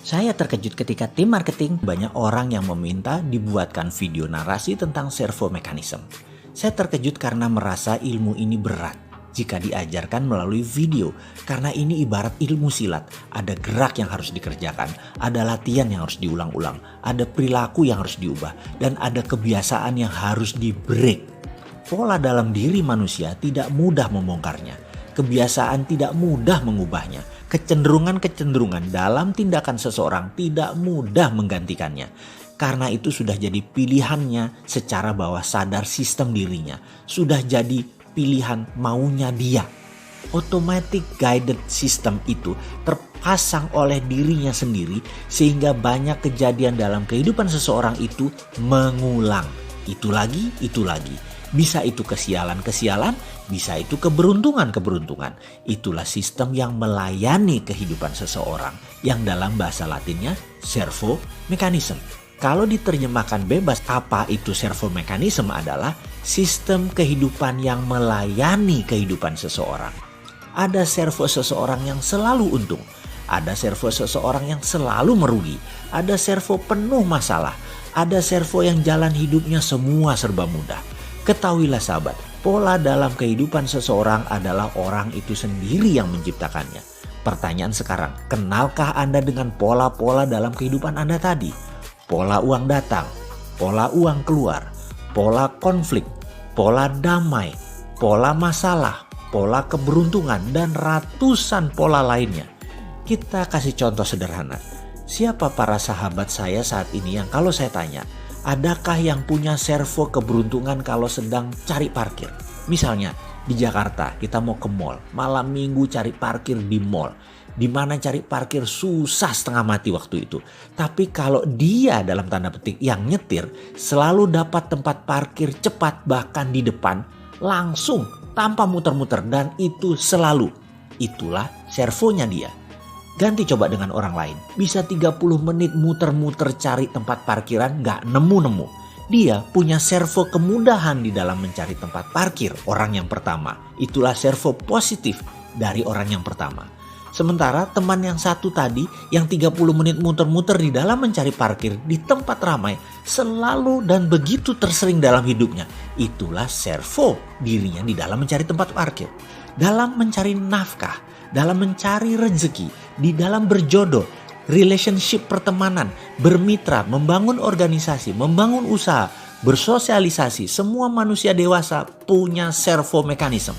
Saya terkejut ketika tim marketing banyak orang yang meminta dibuatkan video narasi tentang servo mechanism. Saya terkejut karena merasa ilmu ini berat jika diajarkan melalui video. Karena ini ibarat ilmu silat. Ada gerak yang harus dikerjakan, ada latihan yang harus diulang-ulang, ada perilaku yang harus diubah, dan ada kebiasaan yang harus di-break. Pola dalam diri manusia tidak mudah membongkarnya. Kebiasaan tidak mudah mengubahnya. Kecenderungan-kecenderungan dalam tindakan seseorang tidak mudah menggantikannya. Karena itu sudah jadi pilihannya secara bawah sadar sistem dirinya. Sudah jadi pilihan maunya dia. Automatic guided system itu terpasang oleh dirinya sendiri sehingga banyak kejadian dalam kehidupan seseorang itu mengulang. Itu lagi, itu lagi. Bisa itu kesialan-kesialan, bisa itu keberuntungan-keberuntungan. Itulah sistem yang melayani kehidupan seseorang yang dalam bahasa Latinnya servo mechanism. Kalau diterjemahkan bebas, apa itu servo mechanism adalah sistem kehidupan yang melayani kehidupan seseorang. Ada servo seseorang yang selalu untung, ada servo seseorang yang selalu merugi, ada servo penuh masalah, ada servo yang jalan hidupnya semua serba mudah. Ketahuilah sahabat, pola dalam kehidupan seseorang adalah orang itu sendiri yang menciptakannya. Pertanyaan sekarang, kenalkah Anda dengan pola-pola dalam kehidupan Anda tadi? Pola uang datang, pola uang keluar, pola konflik, pola damai, pola masalah, pola keberuntungan, dan ratusan pola lainnya. Kita kasih contoh sederhana. Siapa para sahabat saya saat ini yang kalau saya tanya, adakah yang punya servo keberuntungan kalau sedang cari parkir? Misalnya di Jakarta kita mau ke mall, malam minggu cari parkir di mall. Di mana cari parkir susah setengah mati waktu itu. Tapi kalau dia dalam tanda petik yang nyetir selalu dapat tempat parkir cepat bahkan di depan langsung tanpa muter-muter dan itu selalu. Itulah servonya dia. Ganti coba dengan orang lain. Bisa 30 menit muter-muter cari tempat parkiran gak nemu-nemu. Dia punya servo kemudahan di dalam mencari tempat parkir orang yang pertama. Itulah servo positif dari orang yang pertama. Sementara teman yang satu tadi yang 30 menit muter-muter di dalam mencari parkir di tempat ramai selalu dan begitu tersering dalam hidupnya. Itulah servo dirinya di dalam mencari tempat parkir. Dalam mencari nafkah, dalam mencari rezeki, di dalam berjodoh, relationship pertemanan, bermitra, membangun organisasi, membangun usaha, bersosialisasi. Semua manusia dewasa punya servo mekanisme.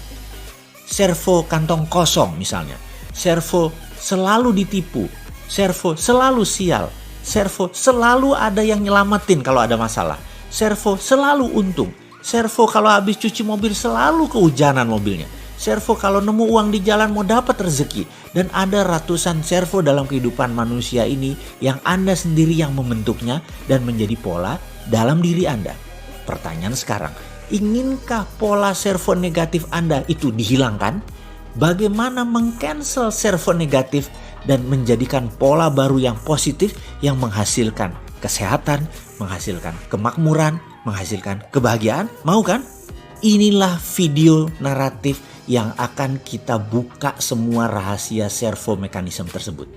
Servo kantong kosong misalnya. Servo selalu ditipu. Servo selalu sial. Servo selalu ada yang nyelamatin kalau ada masalah. Servo selalu untung. Servo kalau habis cuci mobil selalu kehujanan mobilnya. Servo kalau nemu uang di jalan mau dapat rezeki. Dan ada ratusan servo dalam kehidupan manusia ini yang Anda sendiri yang membentuknya dan menjadi pola dalam diri Anda. Pertanyaan sekarang, inginkah pola servo negatif Anda itu dihilangkan? Bagaimana meng-cancel servo negatif dan menjadikan pola baru yang positif yang menghasilkan kesehatan, menghasilkan kemakmuran, menghasilkan kebahagiaan? Mau kan? Inilah video naratif yang akan kita buka semua rahasia servo mekanisme tersebut.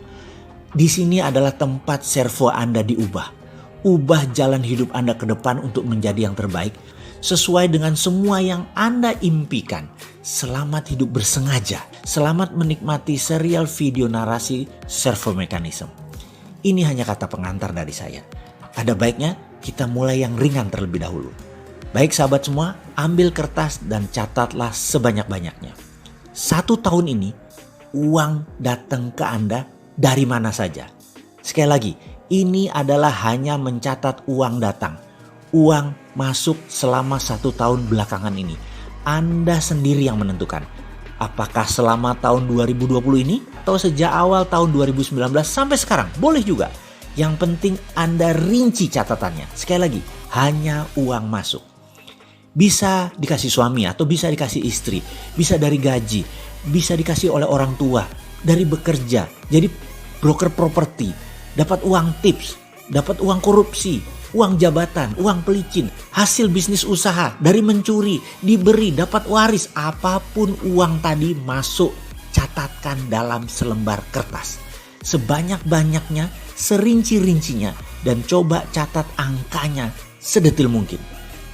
Di sini adalah tempat servo Anda diubah. Ubah jalan hidup Anda ke depan untuk menjadi yang terbaik sesuai dengan semua yang Anda impikan. Selamat hidup bersengaja. Selamat menikmati serial video narasi servo mekanisme. Ini hanya kata pengantar dari saya. Ada baiknya kita mulai yang ringan terlebih dahulu. Baik sahabat semua, ambil kertas dan catatlah sebanyak-banyaknya. 1 tahun ini, uang datang ke Anda dari mana saja. Sekali lagi, ini adalah hanya mencatat uang datang. Uang masuk selama 1 tahun belakangan ini. Anda sendiri yang menentukan. Apakah selama tahun 2020 ini atau sejak awal tahun 2019 sampai sekarang? Boleh juga. Yang penting Anda rinci catatannya. Sekali lagi, hanya uang masuk. Bisa dikasih suami atau bisa dikasih istri, bisa dari gaji, bisa dikasih oleh orang tua, dari bekerja, jadi broker properti, dapat uang tips, dapat uang korupsi, uang jabatan, uang pelicin, hasil bisnis usaha, dari mencuri, diberi, dapat waris, apapun uang tadi masuk, catatkan dalam selembar kertas. sebanyak-banyaknya, serinci-rincinya, dan coba catat angkanya sedetil mungkin.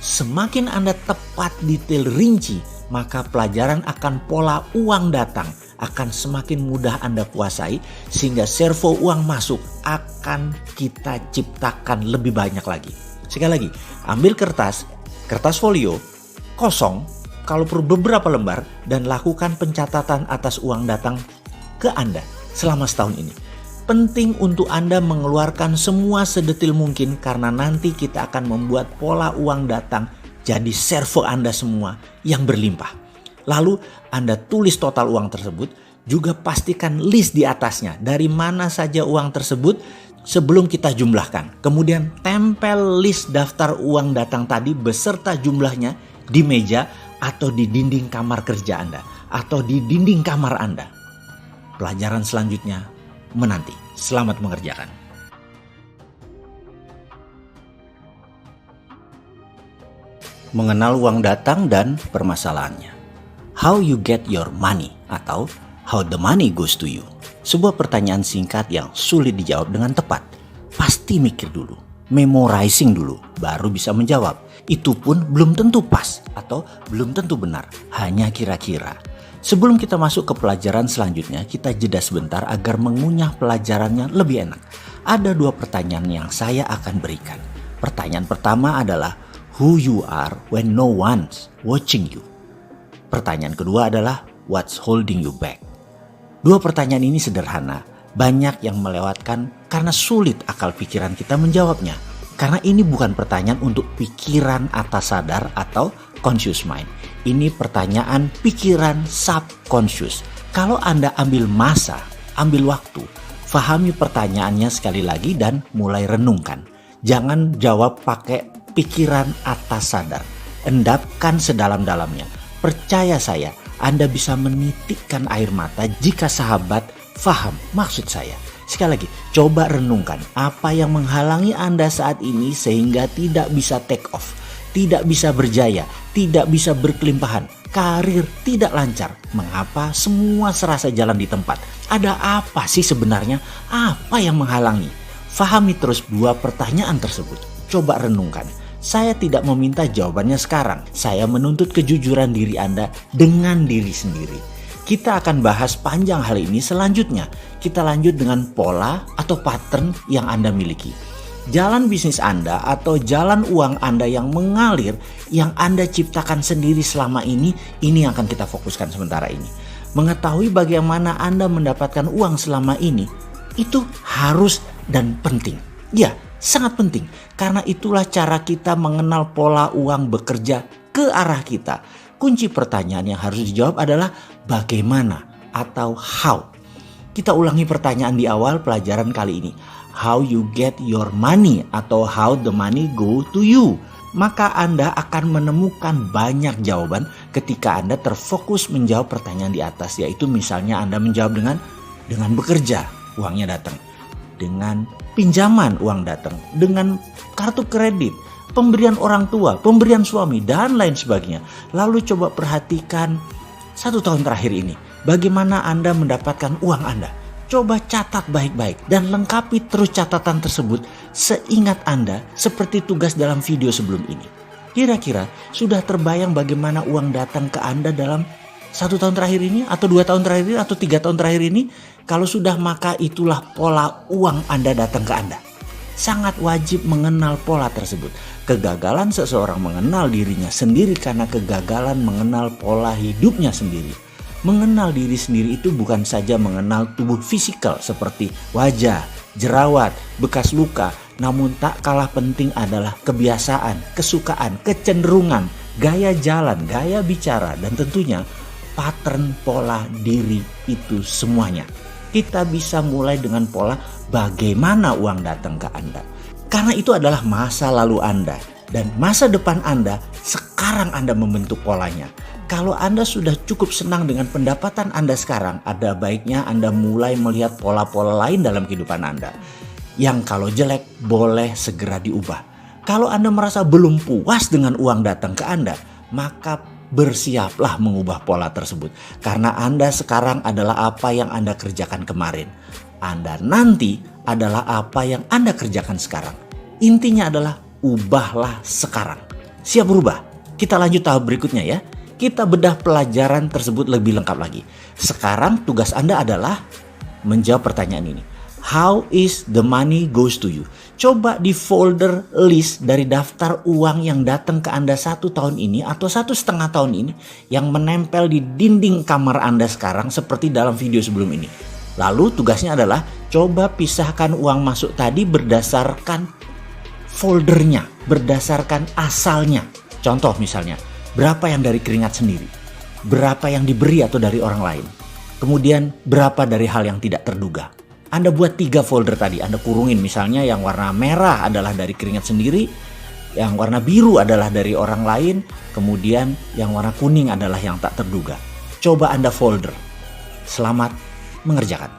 Semakin Anda tepat detail rinci, maka pelajaran akan pola uang datang akan semakin mudah Anda kuasai, sehingga servo uang masuk akan kita ciptakan lebih banyak lagi. Sekali lagi, ambil kertas folio kosong, kalau perlu beberapa lembar, dan lakukan pencatatan atas uang datang ke Anda selama setahun ini. Penting untuk Anda mengeluarkan semua sedetil mungkin, karena nanti kita akan membuat pola uang datang jadi servo Anda semua yang berlimpah. Lalu Anda tulis total uang tersebut, juga pastikan list di atasnya dari mana saja uang tersebut sebelum kita jumlahkan. Kemudian tempel list daftar uang datang tadi beserta jumlahnya di meja atau di dinding kamar kerja Anda atau di dinding kamar Anda. Pelajaran selanjutnya menanti. Selamat mengerjakan. Mengenal uang datang dan permasalahannya. How you get your money atau how the money goes to you. Sebuah pertanyaan singkat yang sulit dijawab dengan tepat. Pasti mikir dulu, memorizing dulu, baru bisa menjawab. Itu pun belum tentu pas atau belum tentu benar, hanya kira-kira. Sebelum kita masuk ke pelajaran selanjutnya, kita jeda sebentar agar mengunyah pelajarannya lebih enak. Ada 2 pertanyaan yang saya akan berikan. Pertanyaan pertama adalah who you are when no one's watching you. Pertanyaan kedua adalah what's holding you back. 2 pertanyaan ini sederhana, banyak yang melewatkan karena sulit akal pikiran kita menjawabnya. Karena ini bukan pertanyaan untuk pikiran atas sadar atau conscious mind. Ini pertanyaan pikiran subconscious. Kalau Anda ambil masa, ambil waktu, fahami pertanyaannya sekali lagi dan mulai renungkan. Jangan jawab pakai pikiran atas sadar. Endapkan sedalam-dalamnya. Percaya saya, Anda bisa menitikkan air mata jika sahabat faham maksud saya. Sekali lagi, coba renungkan apa yang menghalangi Anda saat ini sehingga tidak bisa take off, tidak bisa berjaya, tidak bisa berkelimpahan, karir tidak lancar. Mengapa semua serasa jalan di tempat? Ada apa sih sebenarnya? Apa yang menghalangi? Fahami terus 2 pertanyaan tersebut. Coba renungkan. Saya tidak meminta jawabannya sekarang. Saya menuntut kejujuran diri Anda dengan diri sendiri. Kita akan bahas panjang hal ini selanjutnya. Kita lanjut dengan pola atau pattern yang Anda miliki. Jalan bisnis Anda atau jalan uang Anda yang mengalir, yang Anda ciptakan sendiri selama ini yang akan kita fokuskan sementara ini. Mengetahui bagaimana Anda mendapatkan uang selama ini, itu harus dan penting. Ya, sangat penting, karena itulah cara kita mengenal pola uang bekerja ke arah kita. Kunci pertanyaan yang harus dijawab adalah bagaimana atau how. Kita ulangi pertanyaan di awal pelajaran kali ini. How you get your money atau how the money go to you. Maka Anda akan menemukan banyak jawaban ketika Anda terfokus menjawab pertanyaan di atas. Yaitu misalnya Anda menjawab dengan bekerja, uangnya datang. Dengan pinjaman, uang datang. Dengan kartu kredit, pemberian orang tua, pemberian suami, dan lain sebagainya. Lalu coba perhatikan 1 tahun terakhir ini. Bagaimana Anda mendapatkan uang Anda? Coba catat baik-baik dan lengkapi terus catatan tersebut seingat Anda seperti tugas dalam video sebelum ini. Kira-kira sudah terbayang bagaimana uang datang ke Anda dalam 1 tahun terakhir ini atau 2 tahun terakhir ini atau 3 tahun terakhir ini? Kalau sudah, maka itulah pola uang Anda datang ke Anda. Sangat wajib mengenal pola tersebut. Kegagalan seseorang mengenal dirinya sendiri karena kegagalan mengenal pola hidupnya sendiri. Mengenal diri sendiri itu bukan saja mengenal tubuh fisikal seperti wajah, jerawat, bekas luka. Namun tak kalah penting adalah kebiasaan, kesukaan, kecenderungan, gaya jalan, gaya bicara, dan tentunya pattern pola diri itu semuanya. Kita bisa mulai dengan pola bagaimana uang datang ke Anda. Karena itu adalah masa lalu Anda dan masa depan Anda, sekarang Anda membentuk polanya. Kalau Anda sudah cukup senang dengan pendapatan Anda sekarang, ada baiknya Anda mulai melihat pola-pola lain dalam kehidupan Anda. Yang kalau jelek boleh segera diubah. Kalau Anda merasa belum puas dengan uang datang ke Anda, maka bersiaplah mengubah pola tersebut. Karena Anda sekarang adalah apa yang Anda kerjakan kemarin. Anda nanti adalah apa yang Anda kerjakan sekarang. Intinya adalah ubahlah sekarang. Siap berubah? Kita lanjut tahap berikutnya ya. Kita bedah pelajaran tersebut lebih lengkap lagi. Sekarang tugas Anda adalah menjawab pertanyaan ini. How is the money goes to you? Coba di folder list dari daftar uang yang datang ke Anda 1 tahun ini atau 1,5 tahun ini yang menempel di dinding kamar Anda sekarang seperti dalam video sebelum ini. Lalu tugasnya adalah coba pisahkan uang masuk tadi berdasarkan foldernya, berdasarkan asalnya. Contoh misalnya, berapa yang dari keringat sendiri, berapa yang diberi atau dari orang lain, kemudian berapa dari hal yang tidak terduga. Anda buat 3 folder tadi, Anda kurungin misalnya yang warna merah adalah dari keringat sendiri, yang warna biru adalah dari orang lain, kemudian yang warna kuning adalah yang tak terduga. Coba Anda folder. Selamat mengerjakan.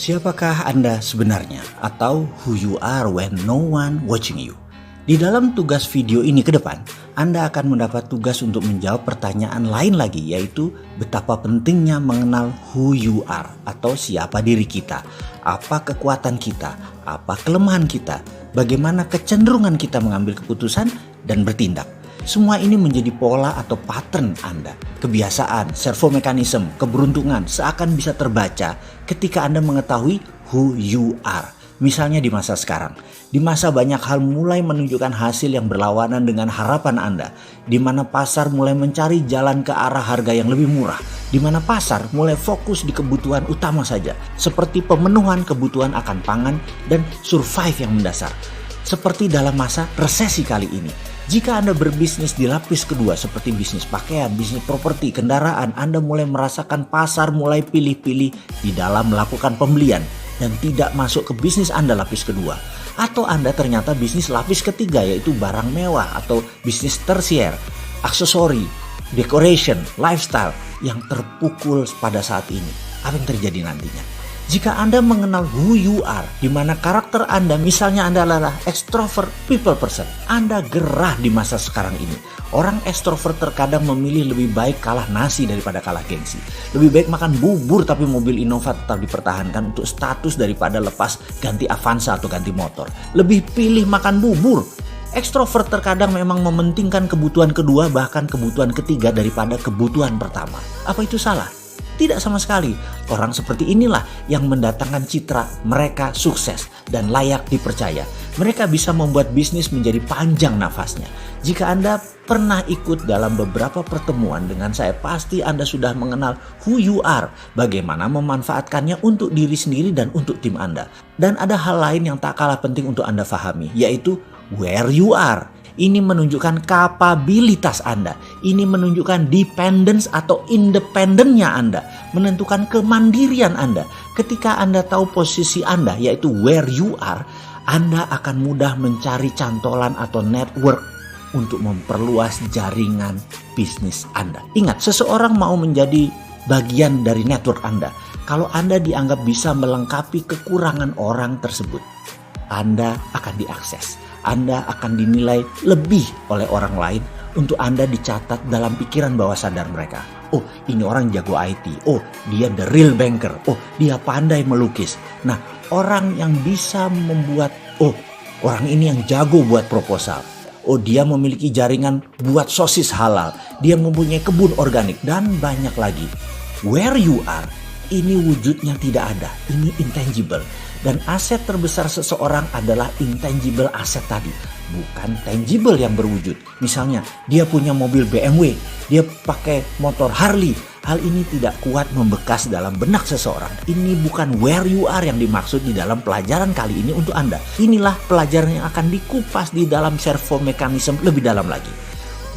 Siapakah Anda sebenarnya atau who you are when no one watching you? Di dalam tugas video ini ke depan, Anda akan mendapat tugas untuk menjawab pertanyaan lain lagi, yaitu betapa pentingnya mengenal who you are atau siapa diri kita, apa kekuatan kita, apa kelemahan kita, bagaimana kecenderungan kita mengambil keputusan dan bertindak. Semua ini menjadi pola atau pattern Anda. Kebiasaan, servo mekanisme, keberuntungan seakan bisa terbaca ketika Anda mengetahui who you are. Misalnya di masa sekarang, di masa banyak hal mulai menunjukkan hasil yang berlawanan dengan harapan Anda, di mana pasar mulai mencari jalan ke arah harga yang lebih murah, di mana pasar mulai fokus di kebutuhan utama saja, seperti pemenuhan kebutuhan akan pangan dan survive yang mendasar. Seperti dalam masa resesi kali ini, jika Anda berbisnis di lapis kedua seperti bisnis pakaian, bisnis properti, kendaraan, Anda mulai merasakan pasar mulai pilih-pilih di dalam melakukan pembelian dan tidak masuk ke bisnis Anda lapis kedua. Atau Anda ternyata bisnis lapis ketiga, yaitu barang mewah atau bisnis tersier, aksesori, decoration, lifestyle yang terpukul pada saat ini. Apa yang terjadi nantinya? Jika Anda mengenal who you are, di mana karakter Anda, misalnya Anda adalah extrovert people person, Anda gerah di masa sekarang ini. Orang extrovert terkadang memilih lebih baik kalah nasi daripada kalah gengsi. Lebih baik makan bubur tapi mobil Innova tetap dipertahankan untuk status daripada lepas ganti Avanza atau ganti motor. Lebih pilih makan bubur. Extrovert terkadang memang mementingkan kebutuhan kedua bahkan kebutuhan ketiga daripada kebutuhan pertama. Apa itu salah? Tidak sama sekali. Orang seperti inilah yang mendatangkan citra mereka sukses dan layak dipercaya. Mereka bisa membuat bisnis menjadi panjang nafasnya. Jika Anda pernah ikut dalam beberapa pertemuan dengan saya, pasti Anda sudah mengenal who you are, bagaimana memanfaatkannya untuk diri sendiri dan untuk tim Anda. Dan ada hal lain yang tak kalah penting untuk Anda pahami, yaitu where you are. Ini menunjukkan kapabilitas Anda. Ini menunjukkan dependence atau independennya Anda. Menentukan kemandirian Anda. Ketika Anda tahu posisi Anda, yaitu where you are, Anda akan mudah mencari cantolan atau network untuk memperluas jaringan bisnis Anda. Ingat, seseorang mau menjadi bagian dari network Anda kalau Anda dianggap bisa melengkapi kekurangan orang tersebut. Anda akan diakses. Anda akan dinilai lebih oleh orang lain untuk Anda dicatat dalam pikiran bawah sadar mereka. Oh, ini orang jago IT. Oh, dia the real banker. Oh, dia pandai melukis. Nah, orang yang bisa membuat, oh, orang ini yang jago buat proposal. Oh, dia memiliki jaringan buat sosis halal. Dia mempunyai kebun organik dan banyak lagi. Where you are, ini wujudnya tidak ada. Ini intangible. Dan aset terbesar seseorang adalah intangible aset tadi, bukan tangible yang berwujud. Misalnya, dia punya mobil BMW, dia pakai motor Harley. Hal ini tidak kuat membekas dalam benak seseorang. Ini bukan where you are yang dimaksud di dalam pelajaran kali ini untuk Anda. Inilah pelajaran yang akan dikupas di dalam servo mekanisme lebih dalam lagi.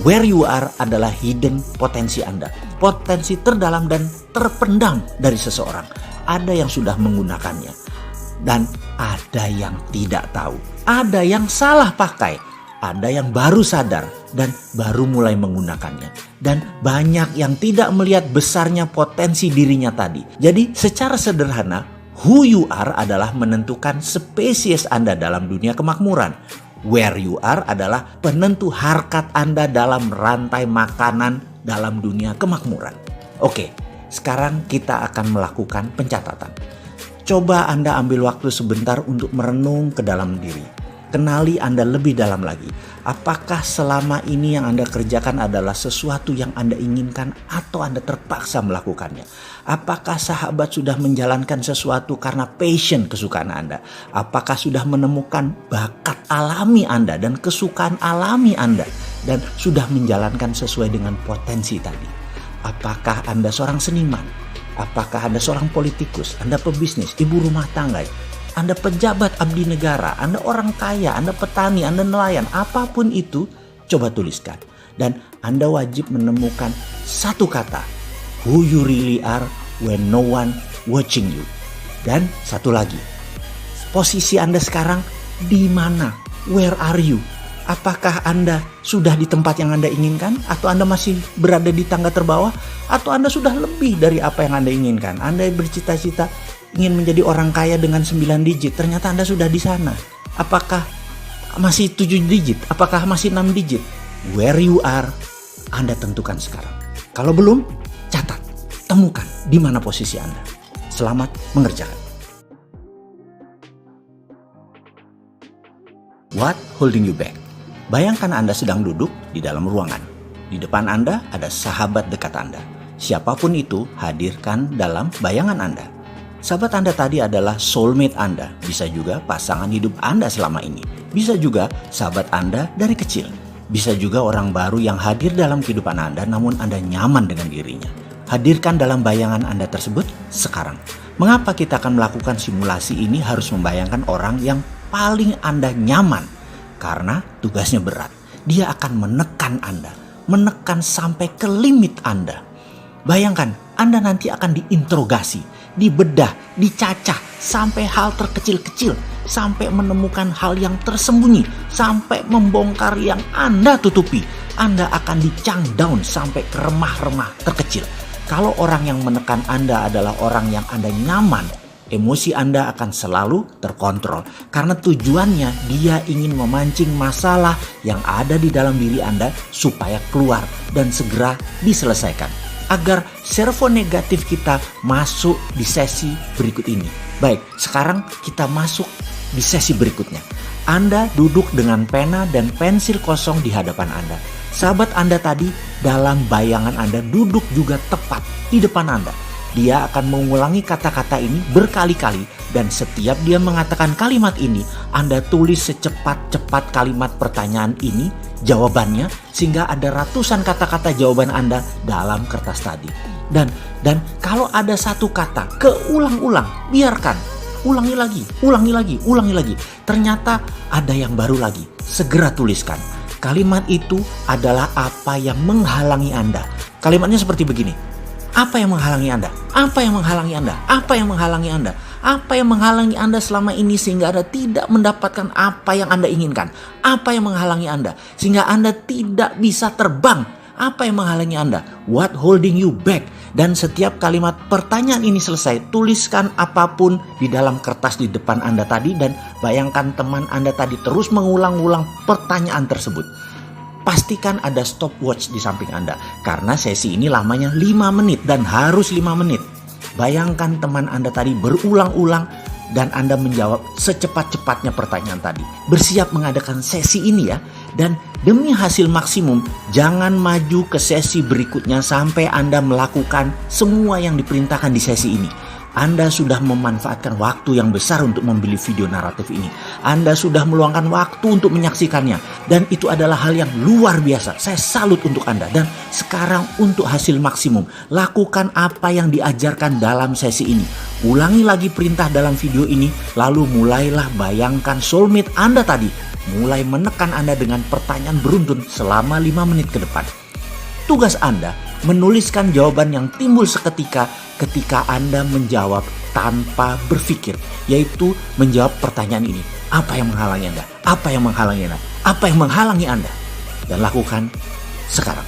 Where you are adalah hidden potensi Anda. Potensi terdalam dan terpendam dari seseorang. Ada yang sudah menggunakannya. Dan ada yang tidak tahu. Ada yang salah pakai. Ada yang baru sadar dan baru mulai menggunakannya. Dan banyak yang tidak melihat besarnya potensi dirinya tadi. Jadi secara sederhana, who you are adalah menentukan spesies Anda dalam dunia kemakmuran. Where you are adalah penentu harkat Anda dalam rantai makanan dalam dunia kemakmuran. Oke, sekarang kita akan melakukan pencatatan. Coba Anda ambil waktu sebentar untuk merenung ke dalam diri. Kenali Anda lebih dalam lagi. Apakah selama ini yang Anda kerjakan adalah sesuatu yang Anda inginkan atau Anda terpaksa melakukannya? Apakah sahabat sudah menjalankan sesuatu karena passion kesukaan Anda? Apakah sudah menemukan bakat alami Anda dan kesukaan alami Anda dan sudah menjalankan sesuai dengan potensi tadi? Apakah Anda seorang seniman? Apakah Anda seorang politikus? Anda pebisnis, ibu rumah tangga? Anda pejabat abdi negara, Anda orang kaya, Anda petani, Anda nelayan, apapun itu, coba tuliskan. Dan Anda wajib menemukan satu kata, who you really are when no one watching you. Dan satu lagi, posisi Anda sekarang di mana? Where are you? Apakah Anda sudah di tempat yang Anda inginkan? Atau Anda masih berada di tangga terbawah? Atau Anda sudah lebih dari apa yang Anda inginkan? Anda bercita-cita ingin menjadi orang kaya dengan 9 digit, ternyata Anda sudah di sana. Apakah masih 7 digit? Apakah masih 6 digit? Where you are, Anda tentukan sekarang. Kalau belum, catat, temukan di mana posisi Anda. Selamat mengerjakan. What holding you back? Bayangkan Anda sedang duduk di dalam ruangan. Di depan Anda ada sahabat dekat Anda. Siapapun itu, hadirkan dalam bayangan Anda. Sahabat Anda tadi adalah soulmate Anda, bisa juga pasangan hidup Anda selama ini, bisa juga sahabat Anda dari kecil, bisa juga orang baru yang hadir dalam kehidupan Anda namun Anda nyaman dengan dirinya. Hadirkan dalam bayangan Anda tersebut sekarang. Mengapa kita akan melakukan simulasi ini harus membayangkan orang yang paling Anda nyaman? Karena tugasnya berat. Dia akan menekan Anda, menekan sampai ke limit Anda. Bayangkan, Anda nanti akan diinterogasi, dibedah, dicacah sampai hal terkecil-kecil, sampai menemukan hal yang tersembunyi, sampai membongkar yang Anda tutupi. Anda akan dicang down sampai ke remah-remah terkecil. Kalau orang yang menekan Anda adalah orang yang Anda nyaman, emosi Anda akan selalu terkontrol. Karena tujuannya dia ingin memancing masalah yang ada di dalam diri Anda supaya keluar dan segera diselesaikan. Agar servo negatif kita masuk di sesi berikut ini. Baik, sekarang kita masuk di sesi berikutnya. Anda duduk dengan pena dan pensil kosong di hadapan Anda. Sahabat Anda tadi dalam bayangan Anda duduk juga tepat di depan Anda. Dia akan mengulangi kata-kata ini berkali-kali dan setiap dia mengatakan kalimat ini, Anda tulis secepat-cepat kalimat pertanyaan ini, jawabannya, sehingga ada ratusan kata-kata jawaban Anda dalam kertas tadi. Dan kalau ada satu kata keulang-ulang, biarkan, ulangi lagi. Ternyata ada yang baru lagi, segera tuliskan. Kalimat itu adalah apa yang menghalangi Anda. Kalimatnya seperti begini. Apa yang menghalangi Anda? Apa yang menghalangi Anda? Apa yang menghalangi Anda? Apa yang menghalangi Anda selama ini sehingga Anda tidak mendapatkan apa yang Anda inginkan? Apa yang menghalangi Anda sehingga Anda tidak bisa terbang? Apa yang menghalangi Anda? What holding you back? Dan setiap kalimat pertanyaan ini selesai, tuliskan apapun di dalam kertas di depan Anda tadi dan bayangkan teman Anda tadi terus mengulang-ulang pertanyaan tersebut. Pastikan ada stopwatch di samping Anda karena sesi ini lamanya 5 menit dan harus 5 menit. Bayangkan teman Anda tadi berulang-ulang dan Anda menjawab secepat-cepatnya pertanyaan tadi. Bersiap mengadakan sesi ini ya. Dan demi hasil maksimum, jangan maju ke sesi berikutnya sampai Anda melakukan semua yang diperintahkan di sesi ini. Anda sudah memanfaatkan waktu yang besar untuk membeli video naratif ini. Anda sudah meluangkan waktu untuk menyaksikannya. Dan itu adalah hal yang luar biasa. Saya salut untuk Anda. Dan sekarang untuk hasil maksimum, lakukan apa yang diajarkan dalam sesi ini. Ulangi lagi perintah dalam video ini. Lalu mulailah bayangkan soulmate Anda tadi. Mulai menekan Anda dengan pertanyaan beruntun selama 5 menit ke depan. Tugas Anda menuliskan jawaban yang timbul seketika ketika Anda menjawab tanpa berpikir, yaitu menjawab pertanyaan ini. Apa yang menghalangi Anda? Apa yang menghalangi Anda? Apa yang menghalangi Anda? Dan lakukan sekarang.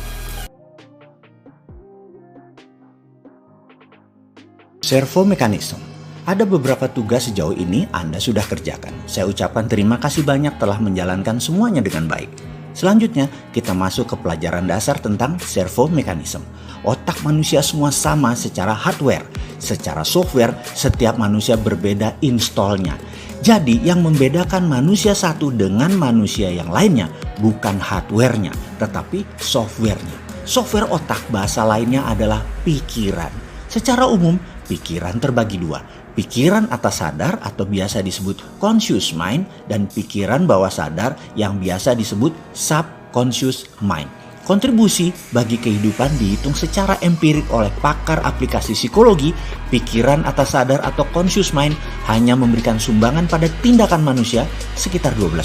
Servo mechanism. Ada beberapa tugas sejauh ini Anda sudah kerjakan. Saya ucapkan terima kasih banyak telah menjalankan semuanya dengan baik. Selanjutnya, kita masuk ke pelajaran dasar tentang servo mekanisme. Otak manusia semua sama secara hardware. Secara software, setiap manusia berbeda installnya. Jadi, yang membedakan manusia satu dengan manusia yang lainnya bukan hardware-nya, tetapi software-nya. Software otak bahasa lainnya adalah pikiran. Secara umum, pikiran terbagi dua. Pikiran atas sadar atau biasa disebut conscious mind dan pikiran bawah sadar yang biasa disebut subconscious mind. Kontribusi bagi kehidupan dihitung secara empirik oleh pakar aplikasi psikologi. Pikiran atas sadar atau conscious mind hanya memberikan sumbangan pada tindakan manusia sekitar 12%.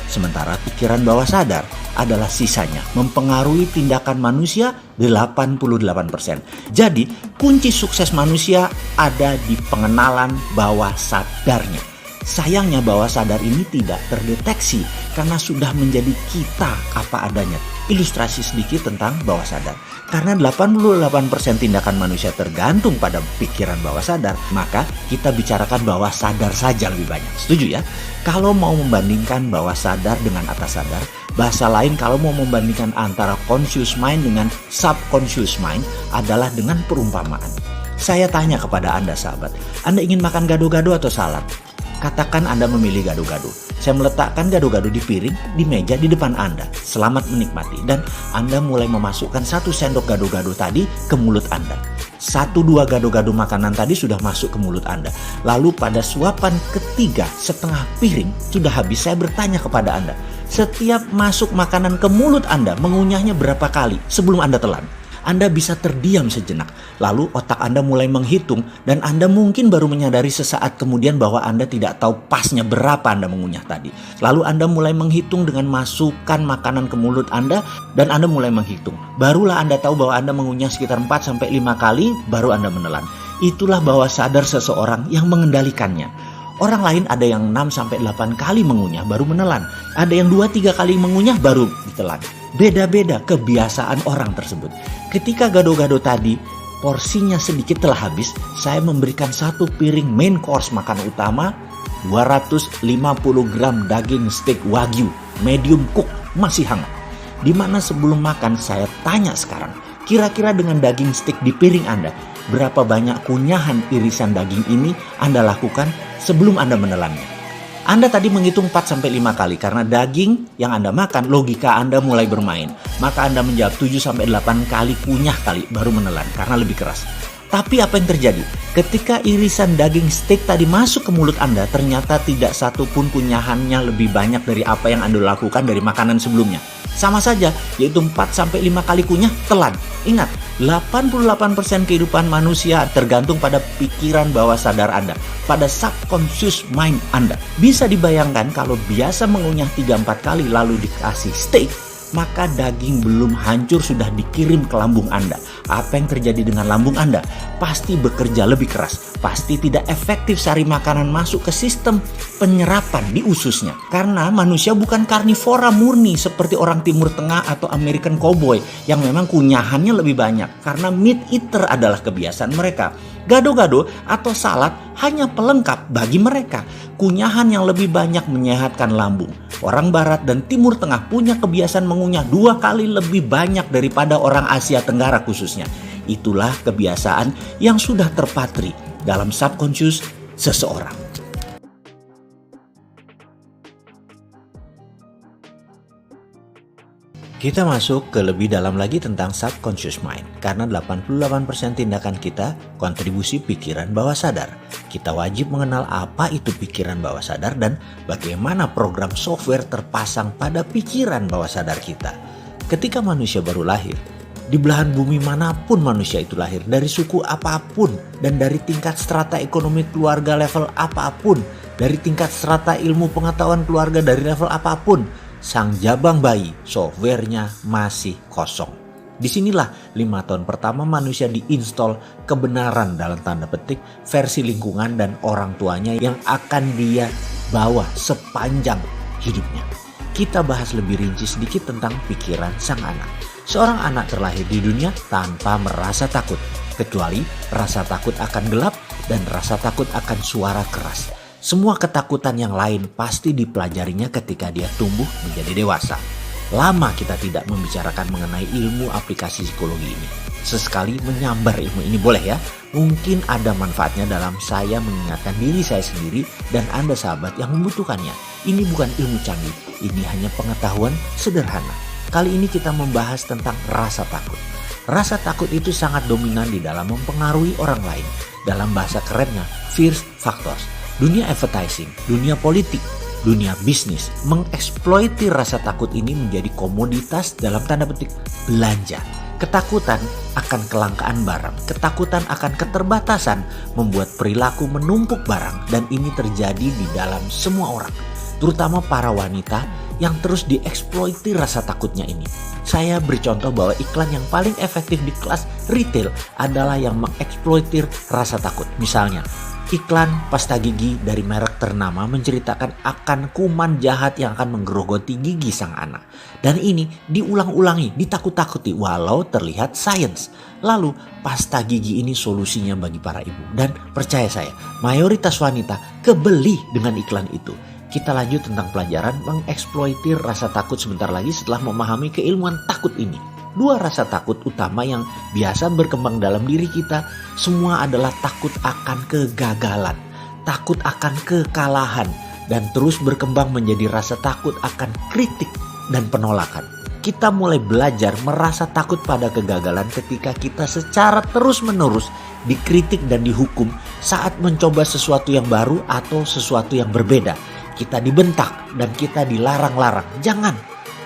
Sementara pikiran bawah sadar adalah sisanya, mempengaruhi tindakan manusia 88%. Jadi, kunci sukses manusia ada di pengenalan bawah sadarnya. Sayangnya bawah sadar ini tidak terdeteksi karena sudah menjadi kita apa adanya. Ilustrasi sedikit tentang bawah sadar. Karena 88% tindakan manusia tergantung pada pikiran bawah sadar, maka kita bicarakan bawah sadar saja lebih banyak. Setuju ya? Kalau mau membandingkan bawah sadar dengan atas sadar, bahasa lain kalau mau membandingkan antara conscious mind dengan subconscious mind adalah dengan perumpamaan. Saya tanya kepada Anda sahabat, Anda ingin makan gado-gado atau salad? Katakan Anda memilih gado-gado. Saya meletakkan gado-gado di piring, di meja di depan Anda. Selamat menikmati. Dan Anda mulai memasukkan 1 sendok gado-gado tadi ke mulut Anda. 1-2 gado-gado makanan tadi sudah masuk ke mulut Anda. Lalu pada suapan ketiga setengah piring sudah habis. Saya bertanya kepada Anda, setiap masuk makanan ke mulut Anda mengunyahnya berapa kali sebelum Anda telan? Anda bisa terdiam sejenak, lalu otak Anda mulai menghitung dan Anda mungkin baru menyadari sesaat kemudian bahwa Anda tidak tahu pasnya berapa Anda mengunyah tadi. Lalu Anda mulai menghitung dengan masukkan makanan ke mulut Anda dan Anda mulai menghitung. Barulah Anda tahu bahwa Anda mengunyah sekitar 4-5 kali baru Anda menelan. Itulah bawah sadar seseorang yang mengendalikannya. Orang lain ada yang 6-8 kali mengunyah baru menelan. Ada yang 2-3 kali mengunyah baru ditelan. Beda-beda kebiasaan orang tersebut. Ketika gado-gado tadi porsinya sedikit telah habis, saya memberikan 1 piring main course makan utama, 250 gram daging steak wagyu medium cook masih hangat. Dimana sebelum makan saya tanya sekarang, kira-kira dengan daging steak di piring Anda, berapa banyak kunyahan irisan daging ini Anda lakukan sebelum Anda menelannya? Anda tadi menghitung 4-5 kali karena daging yang Anda makan, logika Anda mulai bermain. Maka Anda menjawab 7-8 kali kunyah kali baru menelan karena lebih keras. Tapi apa yang terjadi? Ketika irisan daging steak tadi masuk ke mulut Anda, ternyata tidak satu pun kunyahannya lebih banyak dari apa yang Anda lakukan dari makanan sebelumnya. Sama saja, yaitu 4-5 kali kunyah telan. Ingat, 88% kehidupan manusia tergantung pada pikiran bawah sadar Anda, pada subconscious mind Anda. Bisa dibayangkan kalau biasa mengunyah 3-4 kali lalu dikasih steak, maka daging belum hancur sudah dikirim ke lambung Anda. Apa yang terjadi dengan lambung Anda? Pasti bekerja lebih keras. Pasti tidak efektif sari makanan masuk ke sistem penyerapan di ususnya. Karena manusia bukan karnivora murni seperti orang Timur Tengah atau American Cowboy yang memang kunyahannya lebih banyak. Karena meat eater adalah kebiasaan mereka. Gado-gado atau salad hanya pelengkap bagi mereka. Kunyahan yang lebih banyak menyehatkan lambung. Orang Barat dan Timur Tengah punya kebiasaan mengunyah 2 kali lebih banyak daripada orang Asia Tenggara khususnya. Itulah kebiasaan yang sudah terpatri dalam subconscious seseorang. Kita masuk ke lebih dalam lagi tentang subconscious mind. Karena 88% tindakan kita kontribusi pikiran bawah sadar. Kita wajib mengenal apa itu pikiran bawah sadar dan bagaimana program software terpasang pada pikiran bawah sadar kita. Ketika manusia baru lahir, di belahan bumi manapun manusia itu lahir, dari suku apapun dan dari tingkat strata ekonomi keluarga level apapun, dari tingkat strata ilmu pengetahuan keluarga dari level apapun, sang jabang bayi softwarenya masih kosong. Disinilah 5 tahun pertama manusia diinstal kebenaran dalam tanda petik versi lingkungan dan orang tuanya yang akan dia bawa sepanjang hidupnya. Kita bahas lebih rinci sedikit tentang pikiran sang anak. Seorang anak terlahir di dunia tanpa merasa takut. kecuali rasa takut akan gelap dan rasa takut akan suara keras. Semua ketakutan yang lain pasti dipelajarinya ketika dia tumbuh menjadi dewasa. Lama kita tidak membicarakan mengenai ilmu aplikasi psikologi ini. Sesekali menyambar ilmu ini boleh ya. Mungkin ada manfaatnya dalam saya mengingatkan diri saya sendiri dan Anda sahabat yang membutuhkannya. Ini bukan ilmu canggih, ini hanya pengetahuan sederhana. Kali ini kita membahas tentang rasa takut. Rasa takut itu sangat dominan di dalam mempengaruhi orang lain. Dalam bahasa kerennya, fear factors. Dunia advertising, dunia politik, dunia bisnis mengeksploiti rasa takut ini menjadi komoditas dalam tanda petik belanja. Ketakutan akan kelangkaan barang, ketakutan akan keterbatasan membuat perilaku menumpuk barang, dan ini terjadi di dalam semua orang, terutama para wanita yang terus dieksploiti rasa takutnya ini. Saya beri contoh bahwa iklan yang paling efektif di kelas retail adalah yang mengeksploitir rasa takut. Misalnya, iklan pasta gigi dari merek ternama menceritakan akan kuman jahat yang akan menggerogoti gigi sang anak. Dan ini diulang-ulangi, ditakut-takuti walau terlihat sains. Lalu pasta gigi ini solusinya bagi para ibu. Dan percaya saya, mayoritas wanita kebeli dengan iklan itu. Kita lanjut tentang pelajaran mengeksploitir rasa takut sebentar lagi setelah memahami keilmuan takut ini. Dua rasa takut utama yang biasa berkembang dalam diri kita semua adalah takut akan kegagalan, takut akan kekalahan, dan terus berkembang menjadi rasa takut akan kritik dan penolakan. Kita mulai belajar merasa takut pada kegagalan ketika kita secara terus-menerus dikritik dan dihukum saat mencoba sesuatu yang baru atau sesuatu yang berbeda. Kita dibentak dan kita dilarang-larang. Jangan,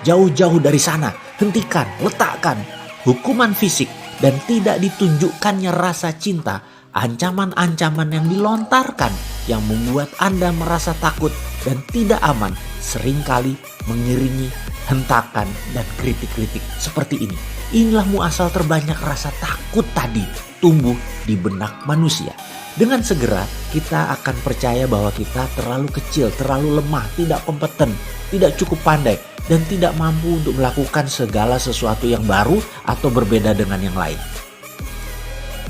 jauh-jauh dari sana. Hentikan, letakkan. Hukuman fisik dan tidak ditunjukkannya rasa cinta. Ancaman-ancaman yang dilontarkan yang membuat Anda merasa takut dan tidak aman seringkali mengiringi hentakan dan kritik-kritik seperti ini. Inilah muasal terbanyak rasa takut tadi tumbuh di benak manusia. Dengan segera kita akan percaya bahwa kita terlalu kecil, terlalu lemah, tidak kompeten, tidak cukup pandai, dan tidak mampu untuk melakukan segala sesuatu yang baru atau berbeda dengan yang lain.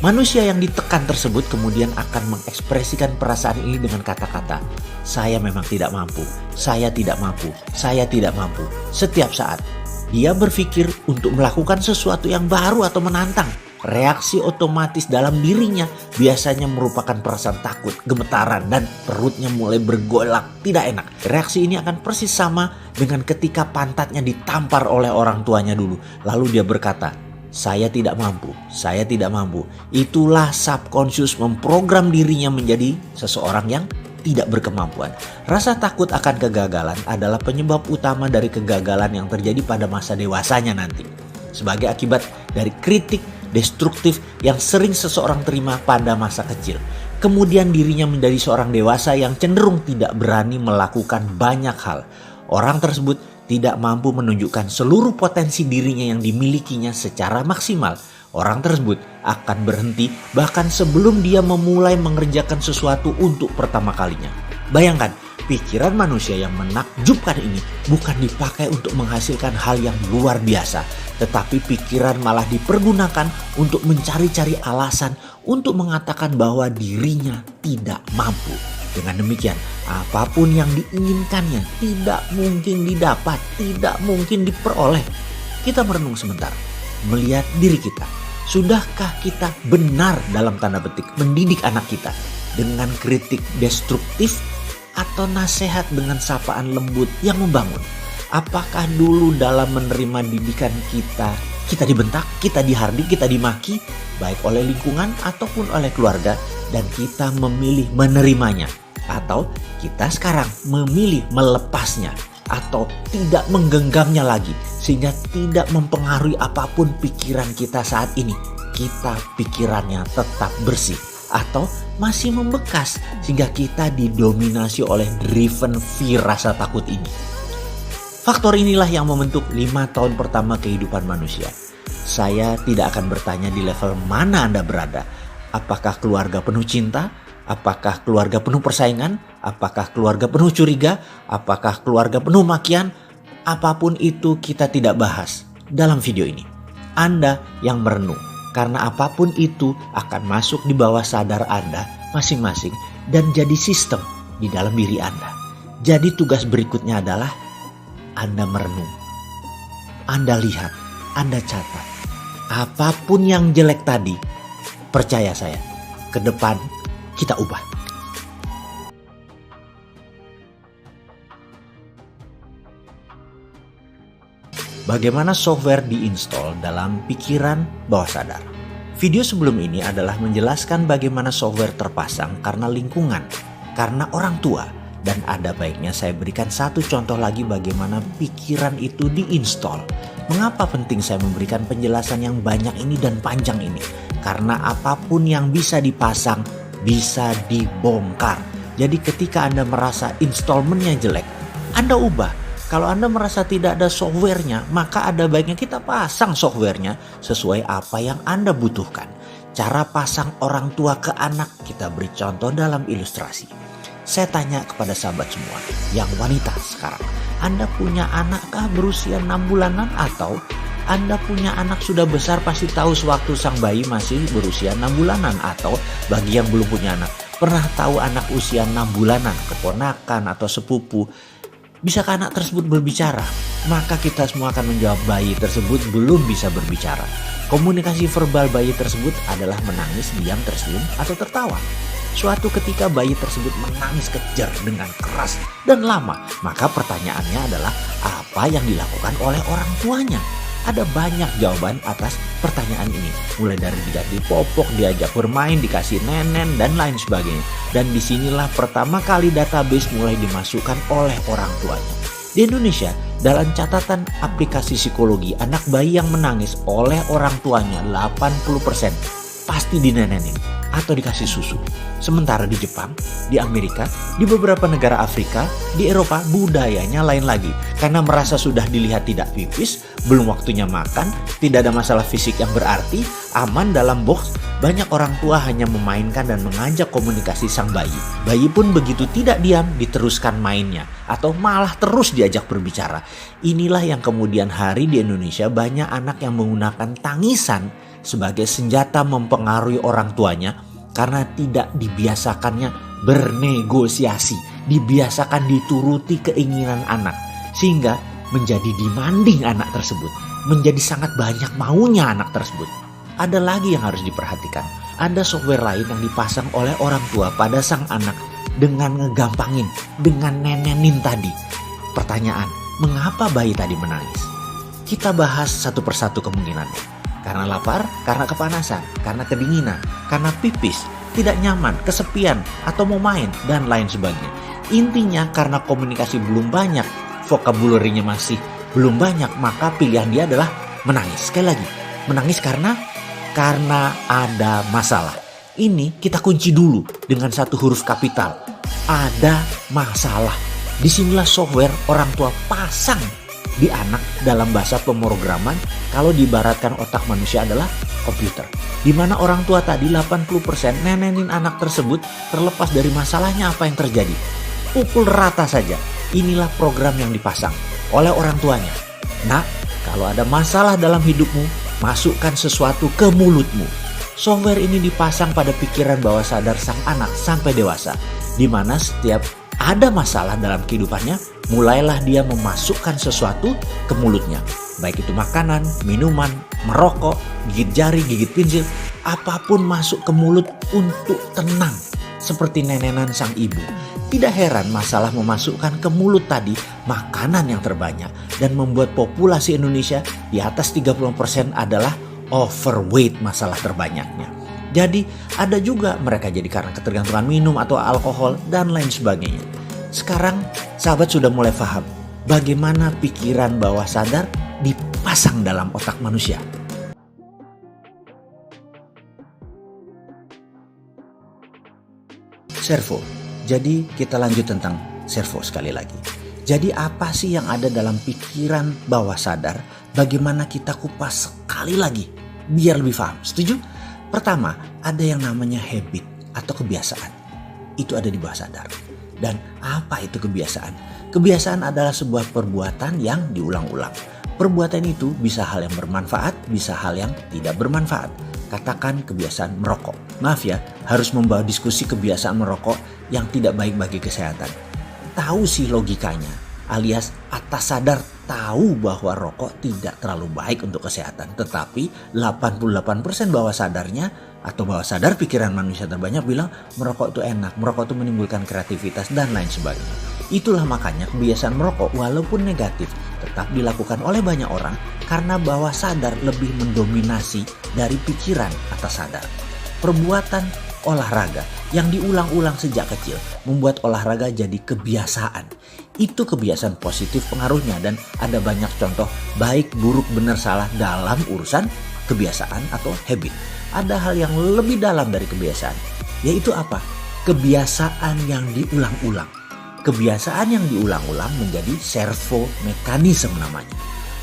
Manusia yang ditekan tersebut kemudian akan mengekspresikan perasaan ini dengan kata-kata, "Saya memang tidak mampu, saya tidak mampu, saya tidak mampu." Setiap saat dia berpikir untuk melakukan sesuatu yang baru atau menantang. Reaksi otomatis dalam dirinya biasanya merupakan perasaan takut, gemetaran, dan perutnya mulai bergolak, tidak enak. Reaksi ini akan persis sama dengan ketika pantatnya ditampar oleh orang tuanya dulu. Lalu dia berkata, "Saya tidak mampu, saya tidak mampu." Itulah subconscious memprogram dirinya menjadi seseorang yang tidak berkemampuan. Rasa takut akan kegagalan adalah penyebab utama dari kegagalan yang terjadi pada masa dewasanya nanti. Sebagai akibat dari kritik destruktif yang sering seseorang terima pada masa kecil. Kemudian dirinya menjadi seorang dewasa yang cenderung tidak berani melakukan banyak hal. Orang tersebut tidak mampu menunjukkan seluruh potensi dirinya yang dimilikinya secara maksimal. Orang tersebut akan berhenti bahkan sebelum dia memulai mengerjakan sesuatu untuk pertama kalinya. Bayangkan, pikiran manusia yang menakjubkan ini bukan dipakai untuk menghasilkan hal yang luar biasa, tetapi pikiran malah dipergunakan untuk mencari-cari alasan untuk mengatakan bahwa dirinya tidak mampu. Dengan demikian, apapun yang diinginkannya tidak mungkin didapat, tidak mungkin diperoleh. Kita merenung sebentar, melihat diri kita. Sudahkah kita benar dalam tanda petik mendidik anak kita dengan kritik destruktif atau nasihat dengan sapaan lembut yang membangun? Apakah dulu dalam menerima didikan kita dibentak, kita dihardik, kita dimaki, baik oleh lingkungan ataupun oleh keluarga, dan kita memilih menerimanya? Atau kita sekarang memilih melepasnya atau tidak menggenggamnya lagi sehingga tidak mempengaruhi apapun pikiran kita saat ini? Kita pikirannya tetap bersih atau masih membekas sehingga kita didominasi oleh driven fear, rasa takut ini. Faktor inilah yang membentuk 5 tahun pertama kehidupan manusia. Saya tidak akan bertanya di level mana Anda berada. Apakah keluarga penuh cinta? Apakah keluarga penuh persaingan? Apakah keluarga penuh curiga? Apakah keluarga penuh makian? Apapun itu kita tidak bahas dalam video ini. Anda yang merenung. Karena apapun itu akan masuk di bawah sadar Anda masing-masing dan jadi sistem di dalam diri Anda. Jadi tugas berikutnya adalah Anda merenung. Anda lihat, Anda catat. Apapun yang jelek tadi, percaya saya, ke depan kita ubah. Bagaimana software diinstal dalam pikiran bawah sadar? Video sebelum ini adalah menjelaskan bagaimana software terpasang karena lingkungan, karena orang tua. Dan ada baiknya saya berikan satu contoh lagi bagaimana pikiran itu diinstal. Mengapa penting saya memberikan penjelasan yang banyak ini dan panjang ini? Karena apapun yang bisa dipasang, bisa dibongkar. Jadi ketika Anda merasa installmentnya jelek, Anda ubah. Kalau Anda merasa tidak ada softwarenya, maka ada baiknya kita pasang softwarenya sesuai apa yang Anda butuhkan. Cara pasang orang tua ke anak kita beri contoh dalam ilustrasi. Saya tanya kepada sahabat semua yang wanita sekarang. Anda punya anakkah berusia 6 bulanan atau Anda punya anak sudah besar pasti tahu sewaktu sang bayi masih berusia 6 bulanan atau bagi yang belum punya anak. Pernah tahu anak usia 6 bulanan, keponakan atau sepupu. Bisakah anak tersebut berbicara? Maka kita semua akan menjawab bayi tersebut belum bisa berbicara. Komunikasi verbal bayi tersebut adalah menangis, diam, tersenyum, atau tertawa. Suatu ketika bayi tersebut menangis kejar dengan keras dan lama, maka pertanyaannya adalah apa yang dilakukan oleh orang tuanya? Ada banyak jawaban atas pertanyaan ini. Mulai dari diganti popok, diajak bermain, dikasih nenen, dan lain sebagainya. Dan disinilah pertama kali database mulai dimasukkan oleh orang tuanya. Di Indonesia, dalam catatan aplikasi psikologi, anak bayi yang menangis oleh orang tuanya 80% pasti dinenenin atau dikasih susu. Sementara di Jepang, di Amerika, di beberapa negara Afrika, di Eropa budayanya lain lagi. Karena merasa sudah dilihat tidak pipis, belum waktunya makan, tidak ada masalah fisik yang berarti, aman dalam box, banyak orang tua hanya memainkan dan mengajak komunikasi sang bayi. Bayi pun begitu tidak diam, diteruskan mainnya atau malah terus diajak berbicara. Inilah yang kemudian hari di Indonesia banyak anak yang menggunakan tangisan sebagai senjata mempengaruhi orang tuanya karena tidak dibiasakannya bernegosiasi, dibiasakan dituruti keinginan anak sehingga menjadi demanding anak tersebut, menjadi sangat banyak maunya anak tersebut. Ada lagi yang harus diperhatikan, ada software lain yang dipasang oleh orang tua pada sang anak dengan ngegampangin, dengan nenenin tadi. Pertanyaan, mengapa bayi tadi menangis? Kita bahas satu persatu kemungkinannya. Karena lapar, karena kepanasan, karena kedinginan, karena pipis, tidak nyaman, kesepian, atau mau main, dan lain sebagainya. Intinya karena komunikasi belum banyak, vocabulary-nya masih belum banyak, maka pilihan dia adalah menangis. Sekali lagi, menangis karena ada masalah. Ini kita kunci dulu dengan satu huruf kapital. Ada masalah. Disinilah software orang tua pasang di anak dalam bahasa pemrograman kalau diibaratkan otak manusia adalah komputer. Di mana orang tua tadi 80% nenenin anak tersebut terlepas dari masalahnya apa yang terjadi. Pukul rata saja. Inilah program yang dipasang oleh orang tuanya. Nah, kalau ada masalah dalam hidupmu, masukkan sesuatu ke mulutmu. Software ini dipasang pada pikiran bawah sadar sang anak sampai dewasa. Di mana setiap ada masalah dalam kehidupannya, mulailah dia memasukkan sesuatu ke mulutnya. Baik itu makanan, minuman, merokok, gigit jari, gigit pinsil, apapun masuk ke mulut untuk tenang. Seperti nenenan sang ibu. Tidak heran masalah memasukkan ke mulut tadi makanan yang terbanyak dan membuat populasi Indonesia di atas 30% adalah overweight masalah terbanyaknya. Jadi ada juga mereka jadi karena ketergantungan minum atau alkohol dan lain sebagainya. Sekarang sahabat sudah mulai paham bagaimana pikiran bawah sadar dipasang dalam otak manusia. Servo. Jadi kita lanjut tentang servo sekali lagi. Jadi apa sih yang ada dalam pikiran bawah sadar? Bagaimana kita kupas sekali lagi biar lebih paham. Setuju? Pertama, ada yang namanya habit atau kebiasaan. Itu ada di bawah sadar. Dan apa itu kebiasaan? Kebiasaan adalah sebuah perbuatan yang diulang-ulang. Perbuatan itu bisa hal yang bermanfaat, bisa hal yang tidak bermanfaat. Katakan kebiasaan merokok. Maaf ya, harus membawa diskusi kebiasaan merokok yang tidak baik bagi kesehatan. Tahu sih logikanya, alias atas sadar tahu bahwa rokok tidak terlalu baik untuk kesehatan. Tetapi 88% bawah sadarnya atau bawah sadar pikiran manusia terbanyak bilang merokok itu enak, merokok itu menimbulkan kreativitas dan lain sebagainya. Itulah makanya kebiasaan merokok walaupun negatif tetap dilakukan oleh banyak orang karena bawah sadar lebih mendominasi dari pikiran atas sadar. Perbuatan olahraga yang diulang-ulang sejak kecil membuat olahraga jadi kebiasaan. Itu kebiasaan positif pengaruhnya dan ada banyak contoh baik, buruk, benar, salah dalam urusan kebiasaan atau habit. Ada hal yang lebih dalam dari kebiasaan, yaitu apa? Kebiasaan yang diulang-ulang. Kebiasaan yang diulang-ulang menjadi servo mekanisme namanya.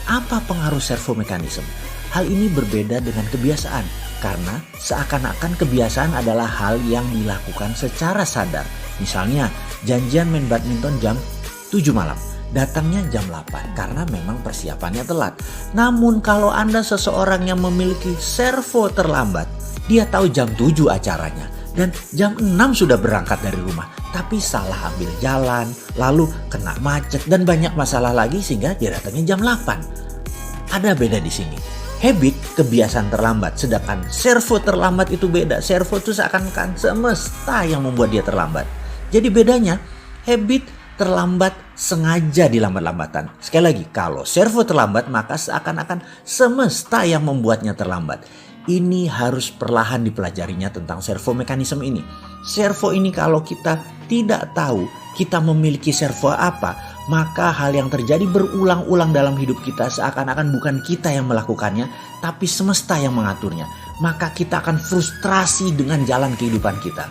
Apa pengaruh servo mekanisme? Hal ini berbeda dengan kebiasaan karena seakan-akan kebiasaan adalah hal yang dilakukan secara sadar. Misalnya janjian main badminton jam 7 malam, datangnya jam 8 karena memang persiapannya telat. Namun kalau Anda seseorang yang memiliki servo terlambat, dia tahu jam 7 acaranya dan jam 6 sudah berangkat dari rumah, tapi salah ambil jalan, lalu kena macet dan banyak masalah lagi sehingga dia datangnya jam 8. Ada beda di sini. Habit kebiasaan terlambat, sedangkan servo terlambat itu beda. Servo itu seakan-akan semesta yang membuat dia terlambat. Jadi bedanya habit terlambat sengaja dilambat-lambatan. Sekali lagi, kalau servo terlambat maka seakan-akan semesta yang membuatnya terlambat. Ini harus perlahan dipelajarinya tentang servo mekanisme ini. Servo ini kalau kita tidak tahu kita memiliki servo apa, maka hal yang terjadi berulang-ulang dalam hidup kita seakan-akan bukan kita yang melakukannya, tapi semesta yang mengaturnya. Maka kita akan frustrasi dengan jalan kehidupan kita.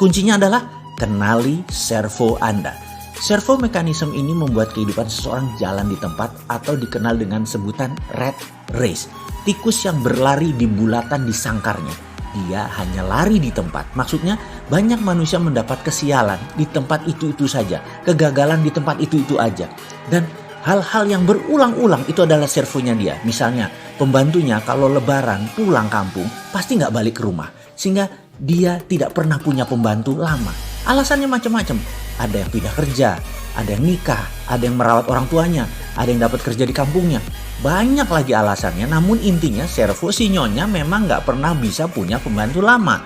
Kuncinya adalah kenali servo Anda. Servo mekanisme ini membuat kehidupan seseorang jalan di tempat atau dikenal dengan sebutan rat race. Tikus yang berlari di bulatan di sangkarnya. Dia hanya lari di tempat. Maksudnya banyak manusia mendapat kesialan di tempat itu-itu saja. Kegagalan di tempat itu-itu aja. Dan hal-hal yang berulang-ulang itu adalah servonya dia. Misalnya pembantunya kalau lebaran pulang kampung pasti gak balik ke rumah. Sehingga dia tidak pernah punya pembantu lama. Alasannya macam-macam. Ada yang pindah kerja, ada yang nikah, ada yang merawat orang tuanya, ada yang dapat kerja di kampungnya. Banyak lagi alasannya, namun intinya servo si nyonya memang gak pernah bisa punya pembantu lama.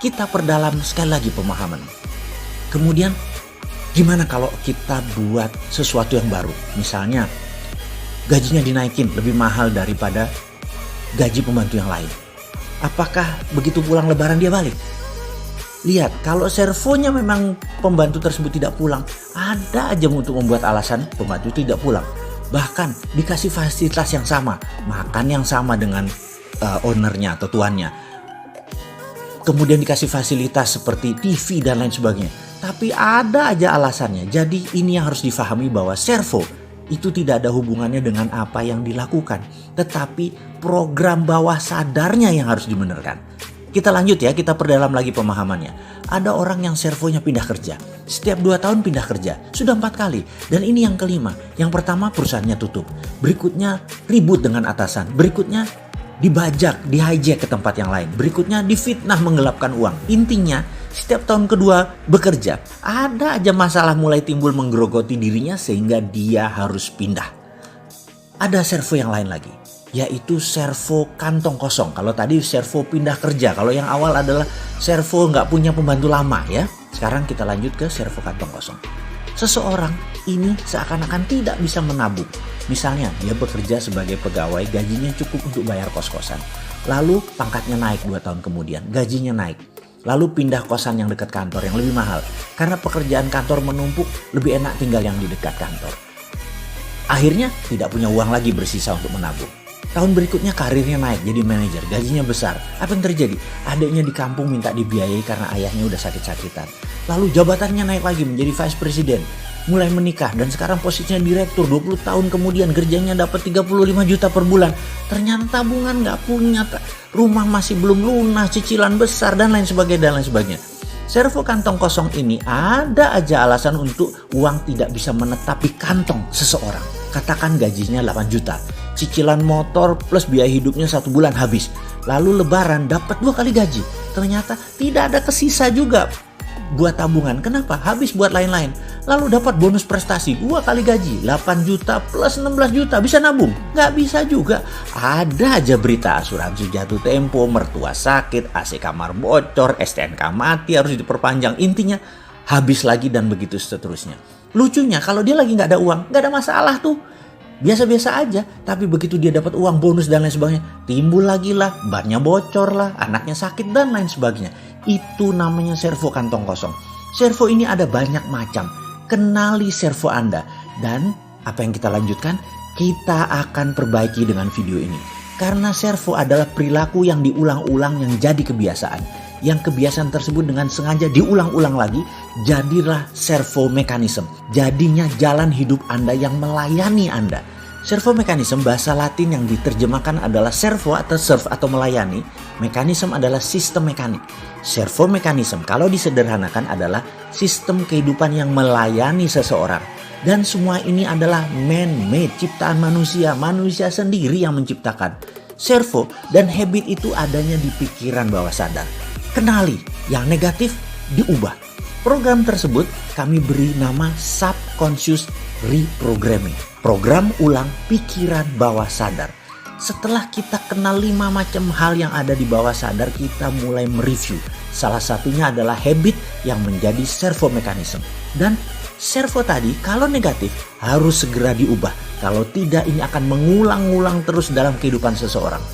Kita perdalam sekali lagi pemahaman. Kemudian gimana kalau kita buat sesuatu yang baru? Misalnya gajinya dinaikin lebih mahal daripada gaji pembantu yang lain. Apakah begitu pulang lebaran dia balik? Lihat, kalau servonya memang pembantu tersebut tidak pulang, ada aja untuk membuat alasan pembantu tidak pulang. Bahkan dikasih fasilitas yang sama, makan yang sama dengan ownernya atau tuannya. Kemudian dikasih fasilitas seperti TV dan lain sebagainya. Tapi ada aja alasannya. Jadi ini yang harus difahami bahwa servo itu tidak ada hubungannya dengan apa yang dilakukan. Tetapi program bawah sadarnya yang harus dibenarkan. Kita lanjut ya, kita perdalam lagi pemahamannya. Ada orang yang servonya pindah kerja. Setiap 2 tahun pindah kerja. Sudah 4 kali. Dan ini yang kelima. Yang pertama perusahaannya tutup. Berikutnya ribut dengan atasan. Berikutnya dibajak, di-hijack ke tempat yang lain. Berikutnya difitnah menggelapkan uang. Intinya setiap tahun kedua bekerja. Ada aja masalah mulai timbul menggerogoti dirinya sehingga dia harus pindah. Ada servo yang lain lagi, yaitu servo kantong kosong. Kalau tadi servo pindah kerja, kalau yang awal adalah servo nggak punya pembantu lama ya. Sekarang kita lanjut ke servo kantong kosong. Seseorang ini seakan-akan tidak bisa menabung. Misalnya dia bekerja sebagai pegawai, gajinya cukup untuk bayar kos-kosan. Lalu pangkatnya naik 2 tahun kemudian, gajinya naik. Lalu pindah kosan yang dekat kantor yang lebih mahal. Karena pekerjaan kantor menumpuk, lebih enak tinggal yang di dekat kantor. Akhirnya tidak punya uang lagi bersisa untuk menabung. Tahun berikutnya karirnya naik jadi manajer, gajinya besar. Apa yang terjadi? Adiknya di kampung minta dibiayai karena ayahnya udah sakit-sakitan. Lalu jabatannya naik lagi menjadi vice president. Mulai menikah dan sekarang posisinya direktur. 20 tahun kemudian kerjanya dapat 35 juta per bulan. Ternyata tabungan gak punya, rumah masih belum lunas, cicilan besar dan lain sebagainya. Servo kantong kosong ini ada aja alasan untuk uang tidak bisa menetap di kantong seseorang. Katakan gajinya 8 juta. Cicilan motor plus biaya hidupnya 1 bulan habis. lalu lebaran dapat 2 kali gaji. Ternyata tidak ada kesisa juga buat tabungan. Kenapa? Habis buat lain-lain. Lalu dapat bonus prestasi 2 kali gaji, 8 juta plus 16 juta, bisa nabung? Nggak bisa juga. Ada aja berita asuransi jatuh tempo, mertua sakit, AC kamar bocor, STNK mati harus diperpanjang. Intinya habis lagi dan begitu seterusnya. Lucunya kalau dia lagi nggak ada uang, nggak ada masalah tuh. Biasa-biasa aja, tapi begitu dia dapat uang bonus dan lain sebagainya, timbul lagi lah, bannya bocor lah, anaknya sakit dan lain sebagainya. Itu namanya servo kantong kosong. Servo ini ada banyak macam. Kenali servo Anda. Dan apa yang kita lanjutkan? Kita akan perbaiki dengan video ini. Karena servo adalah perilaku yang diulang-ulang yang jadi kebiasaan. Yang kebiasaan tersebut dengan sengaja diulang-ulang lagi, jadilah servo mekanisme. Jadinya jalan hidup Anda yang melayani Anda. Servo mekanisme bahasa Latin yang diterjemahkan adalah servo atau serve atau melayani. Mekanisme adalah sistem mekanik. Servo mekanisme kalau disederhanakan adalah sistem kehidupan yang melayani seseorang. Dan semua ini adalah man-made, ciptaan manusia. Manusia sendiri yang menciptakan. Servo dan habit itu adanya di pikiran bawah sadar. Kenali, yang negatif diubah. Program tersebut kami beri nama subconscious reprogramming. Program ulang pikiran bawah sadar. Setelah kita kenal 5 macam hal yang ada di bawah sadar, kita mulai mereview. Salah satunya adalah habit yang menjadi servo mekanisme. Dan servo tadi kalau negatif harus segera diubah. Kalau tidak ini akan mengulang-ulang terus dalam kehidupan seseorang.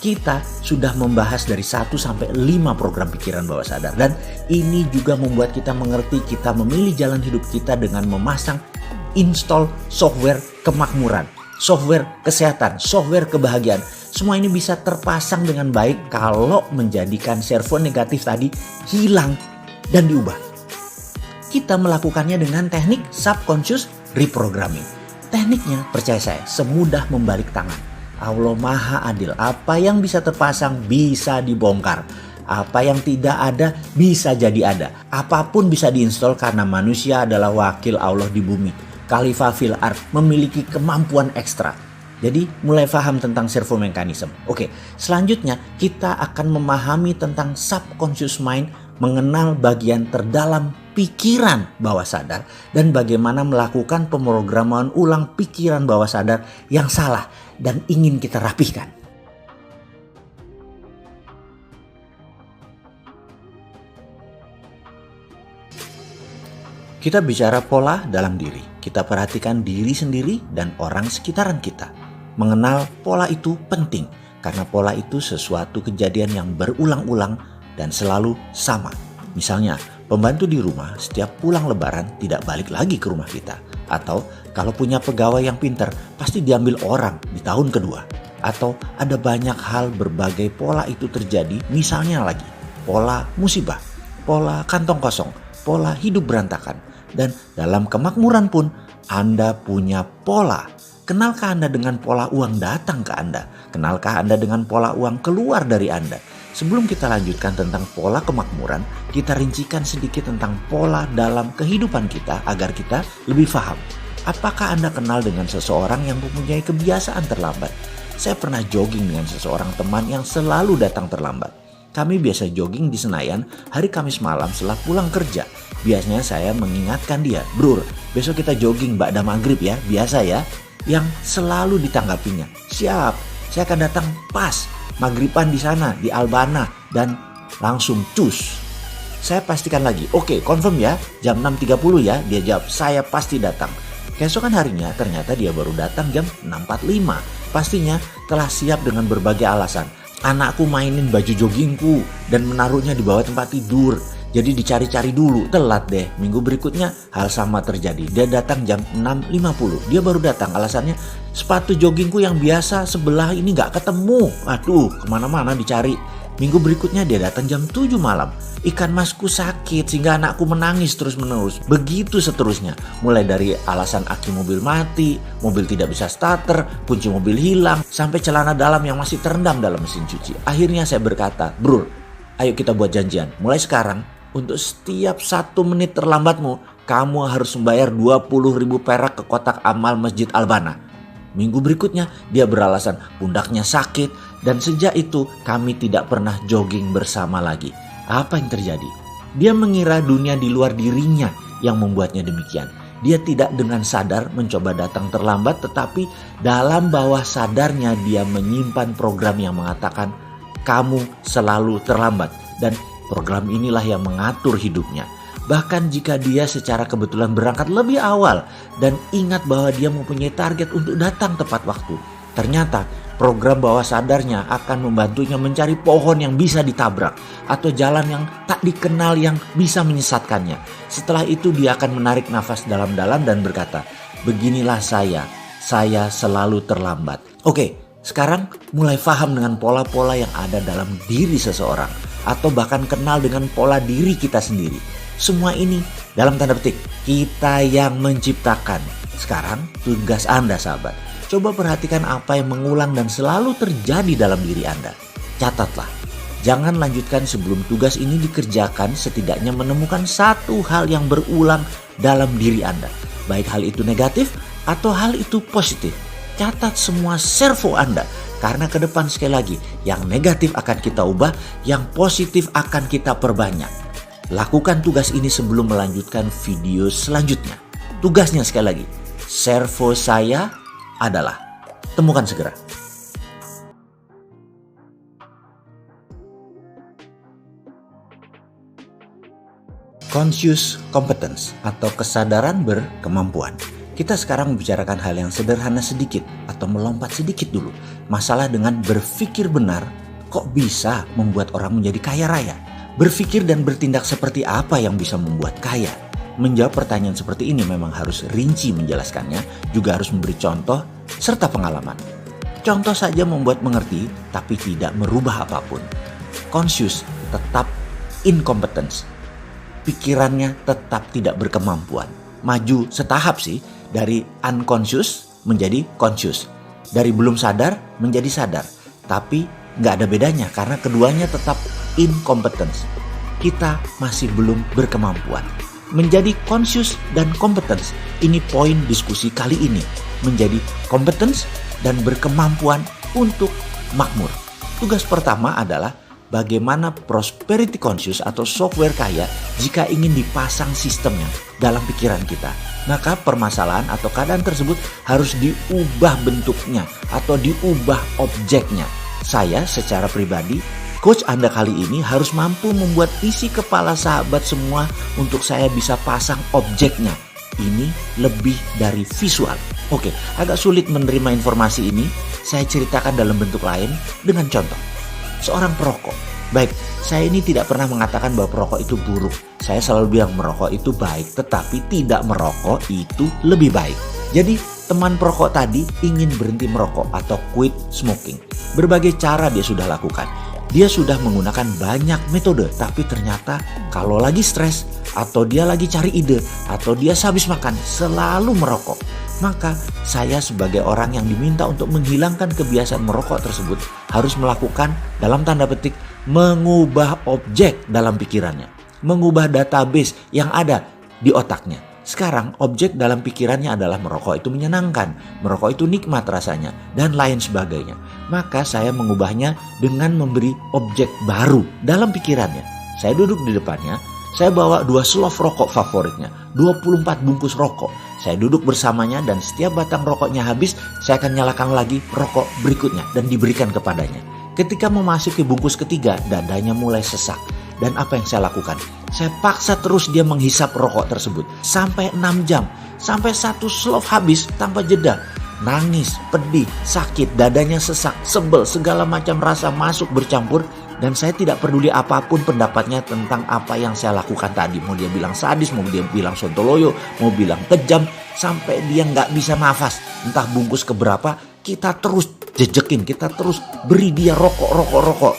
Kita sudah membahas dari 1 sampai 5 program pikiran bawah sadar. Dan ini juga membuat kita mengerti kita memilih jalan hidup kita dengan memasang install software kemakmuran, software kesehatan, software kebahagiaan. Semua ini bisa terpasang dengan baik kalau menjadikan servo negatif tadi hilang dan diubah. Kita melakukannya dengan teknik subconscious reprogramming. Tekniknya percaya saya semudah membalik tangan. Allah Maha Adil. Apa yang bisa terpasang bisa dibongkar. Apa yang tidak ada bisa jadi ada. Apapun bisa diinstal karena manusia adalah wakil Allah di bumi. Khalifah fil ard, memiliki kemampuan ekstra. Jadi mulai paham tentang servo mekanisme. Oke, selanjutnya kita akan memahami tentang subconscious mind, mengenal bagian terdalam pikiran bawah sadar dan bagaimana melakukan pemrograman ulang pikiran bawah sadar yang salah dan ingin kita rapihkan. Kita bicara pola dalam diri. Kita perhatikan diri sendiri dan orang sekitaran kita. Mengenal pola itu penting karena pola itu sesuatu kejadian yang berulang-ulang dan selalu sama. Misalnya, pembantu di rumah setiap pulang lebaran tidak balik lagi ke rumah kita. Atau kalau punya pegawai yang pintar pasti diambil orang di tahun kedua. Atau ada banyak hal berbagai pola itu terjadi, misalnya lagi pola musibah, pola kantong kosong, pola hidup berantakan. Dan dalam kemakmuran pun Anda punya pola. Kenalkah Anda dengan pola uang datang ke Anda? Kenalkah Anda dengan pola uang keluar dari Anda? Sebelum kita lanjutkan tentang pola kemakmuran, kita rincikan sedikit tentang pola dalam kehidupan kita agar kita lebih paham. Apakah Anda kenal dengan seseorang yang mempunyai kebiasaan terlambat? Saya pernah jogging dengan seseorang teman yang selalu datang terlambat. Kami biasa jogging di Senayan hari Kamis malam setelah pulang kerja. Biasanya saya mengingatkan dia, "Bro, besok kita jogging ba'da maghrib ya, biasa ya." Yang selalu ditanggapinya, "Siap, saya akan datang pas maghriban di sana, di Albana." Dan langsung cus. Saya pastikan lagi, "Oke, confirm ya, jam 6.30 ya." Dia jawab, "Saya pasti datang." Keesokan harinya ternyata dia baru datang jam 6.45. Pastinya telah siap dengan berbagai alasan. "Anakku mainin baju joggingku dan menaruhnya di bawah tempat tidur. Jadi dicari-cari dulu, telat deh." Minggu berikutnya hal sama terjadi. Dia datang jam 6.50. Dia baru datang, alasannya sepatu joggingku yang biasa sebelah ini gak ketemu. Aduh, kemana-mana dicari. Minggu berikutnya dia datang jam 7 malam. "Ikan masku sakit sehingga anakku menangis terus-menerus." Begitu seterusnya. Mulai dari alasan aki mobil mati, mobil tidak bisa starter, kunci mobil hilang, sampai celana dalam yang masih terendam dalam mesin cuci. Akhirnya saya berkata, "Bro, ayo kita buat janjian. Mulai sekarang, untuk setiap 1 menit terlambatmu, kamu harus membayar 20.000 perak ke kotak amal Masjid Albana." Minggu berikutnya dia beralasan pundaknya sakit Dan sejak itu kami tidak pernah jogging bersama lagi. Apa yang terjadi? Dia mengira dunia di luar dirinya yang membuatnya demikian. Dia tidak dengan sadar mencoba datang terlambat, tetapi dalam bawah sadarnya dia menyimpan program yang mengatakan kamu selalu terlambat. Dan program inilah yang mengatur hidupnya. Bahkan jika dia secara kebetulan berangkat lebih awal dan ingat bahwa dia mempunyai target untuk datang tepat waktu, ternyata program bawah sadarnya akan membantunya mencari pohon yang bisa ditabrak atau jalan yang tak dikenal yang bisa menyesatkannya. Setelah itu dia akan menarik nafas dalam-dalam dan berkata, beginilah saya selalu terlambat. Oke, sekarang mulai paham dengan pola-pola yang ada dalam diri seseorang atau bahkan kenal dengan pola diri kita sendiri. Semua ini dalam tanda petik kita yang menciptakan. Sekarang tugas Anda sahabat. Coba perhatikan apa yang mengulang dan selalu terjadi dalam diri Anda. Catatlah. Jangan lanjutkan sebelum tugas ini dikerjakan, setidaknya menemukan satu hal yang berulang dalam diri Anda. Baik hal itu negatif atau hal itu positif. Catat semua servo Anda. Karena ke depan sekali lagi, yang negatif akan kita ubah, yang positif akan kita perbanyak. Lakukan tugas ini sebelum melanjutkan video selanjutnya. Tugasnya sekali lagi, servo saya adalah, temukan segera. Conscious competence atau kesadaran berkemampuan. Kita sekarang membicarakan hal yang sederhana sedikit atau melompat sedikit dulu. Masalah dengan berpikir benar kok bisa membuat orang menjadi kaya raya. Berpikir dan bertindak seperti apa yang bisa membuat kaya? Menjawab pertanyaan seperti ini memang harus rinci menjelaskannya, juga harus memberi contoh serta pengalaman. Contoh saja membuat mengerti, tapi tidak merubah apapun. Conscious tetap incompetence. Pikirannya tetap tidak berkemampuan. Maju setahap sih, dari unconscious menjadi conscious. Dari belum sadar menjadi sadar. Tapi nggak ada bedanya karena keduanya tetap incompetence. Kita masih belum berkemampuan. Menjadi conscious dan competence, ini poin diskusi kali ini. Menjadi competence dan berkemampuan untuk makmur. Tugas pertama adalah bagaimana prosperity conscious atau software kaya jika ingin dipasang sistemnya dalam pikiran kita. Maka permasalahan atau keadaan tersebut harus diubah bentuknya atau diubah objeknya. Saya secara pribadi, coach Anda kali ini harus mampu membuat isi kepala sahabat semua untuk saya bisa pasang objeknya. Ini lebih dari visual. Oke, agak sulit menerima informasi ini. Saya ceritakan dalam bentuk lain dengan contoh. Seorang perokok. Baik, saya ini tidak pernah mengatakan bahwa perokok itu buruk. Saya selalu bilang merokok itu baik, tetapi tidak merokok itu lebih baik. Jadi teman perokok tadi ingin berhenti merokok atau quit smoking. Berbagai cara dia sudah lakukan. Dia sudah menggunakan banyak metode, tapi ternyata kalau lagi stres atau dia lagi cari ide atau dia sehabis makan selalu merokok. Maka saya sebagai orang yang diminta untuk menghilangkan kebiasaan merokok tersebut harus melakukan dalam tanda petik mengubah objek dalam pikirannya, mengubah database yang ada di otaknya. Sekarang objek dalam pikirannya adalah merokok itu menyenangkan, merokok itu nikmat rasanya, dan lain sebagainya. Maka saya mengubahnya dengan memberi objek baru dalam pikirannya. Saya duduk di depannya, saya bawa 2 slof rokok favoritnya, 24 bungkus rokok. Saya duduk bersamanya dan setiap batang rokoknya habis, saya akan nyalakan lagi rokok berikutnya dan diberikan kepadanya. Ketika memasuki bungkus ketiga, dadanya mulai sesak. Dan apa yang saya lakukan? Saya paksa terus dia menghisap rokok tersebut sampai 6 jam. Sampai 1 slof habis tanpa jeda. Nangis, pedih, sakit, dadanya sesak, sebel, segala macam rasa masuk bercampur. Dan saya tidak peduli apapun pendapatnya tentang apa yang saya lakukan tadi. Mau dia bilang sadis, mau dia bilang sontoloyo, mau bilang kejam. Sampai dia nggak bisa nafas. Entah bungkus keberapa, kita terus jejekin, kita terus beri dia rokok.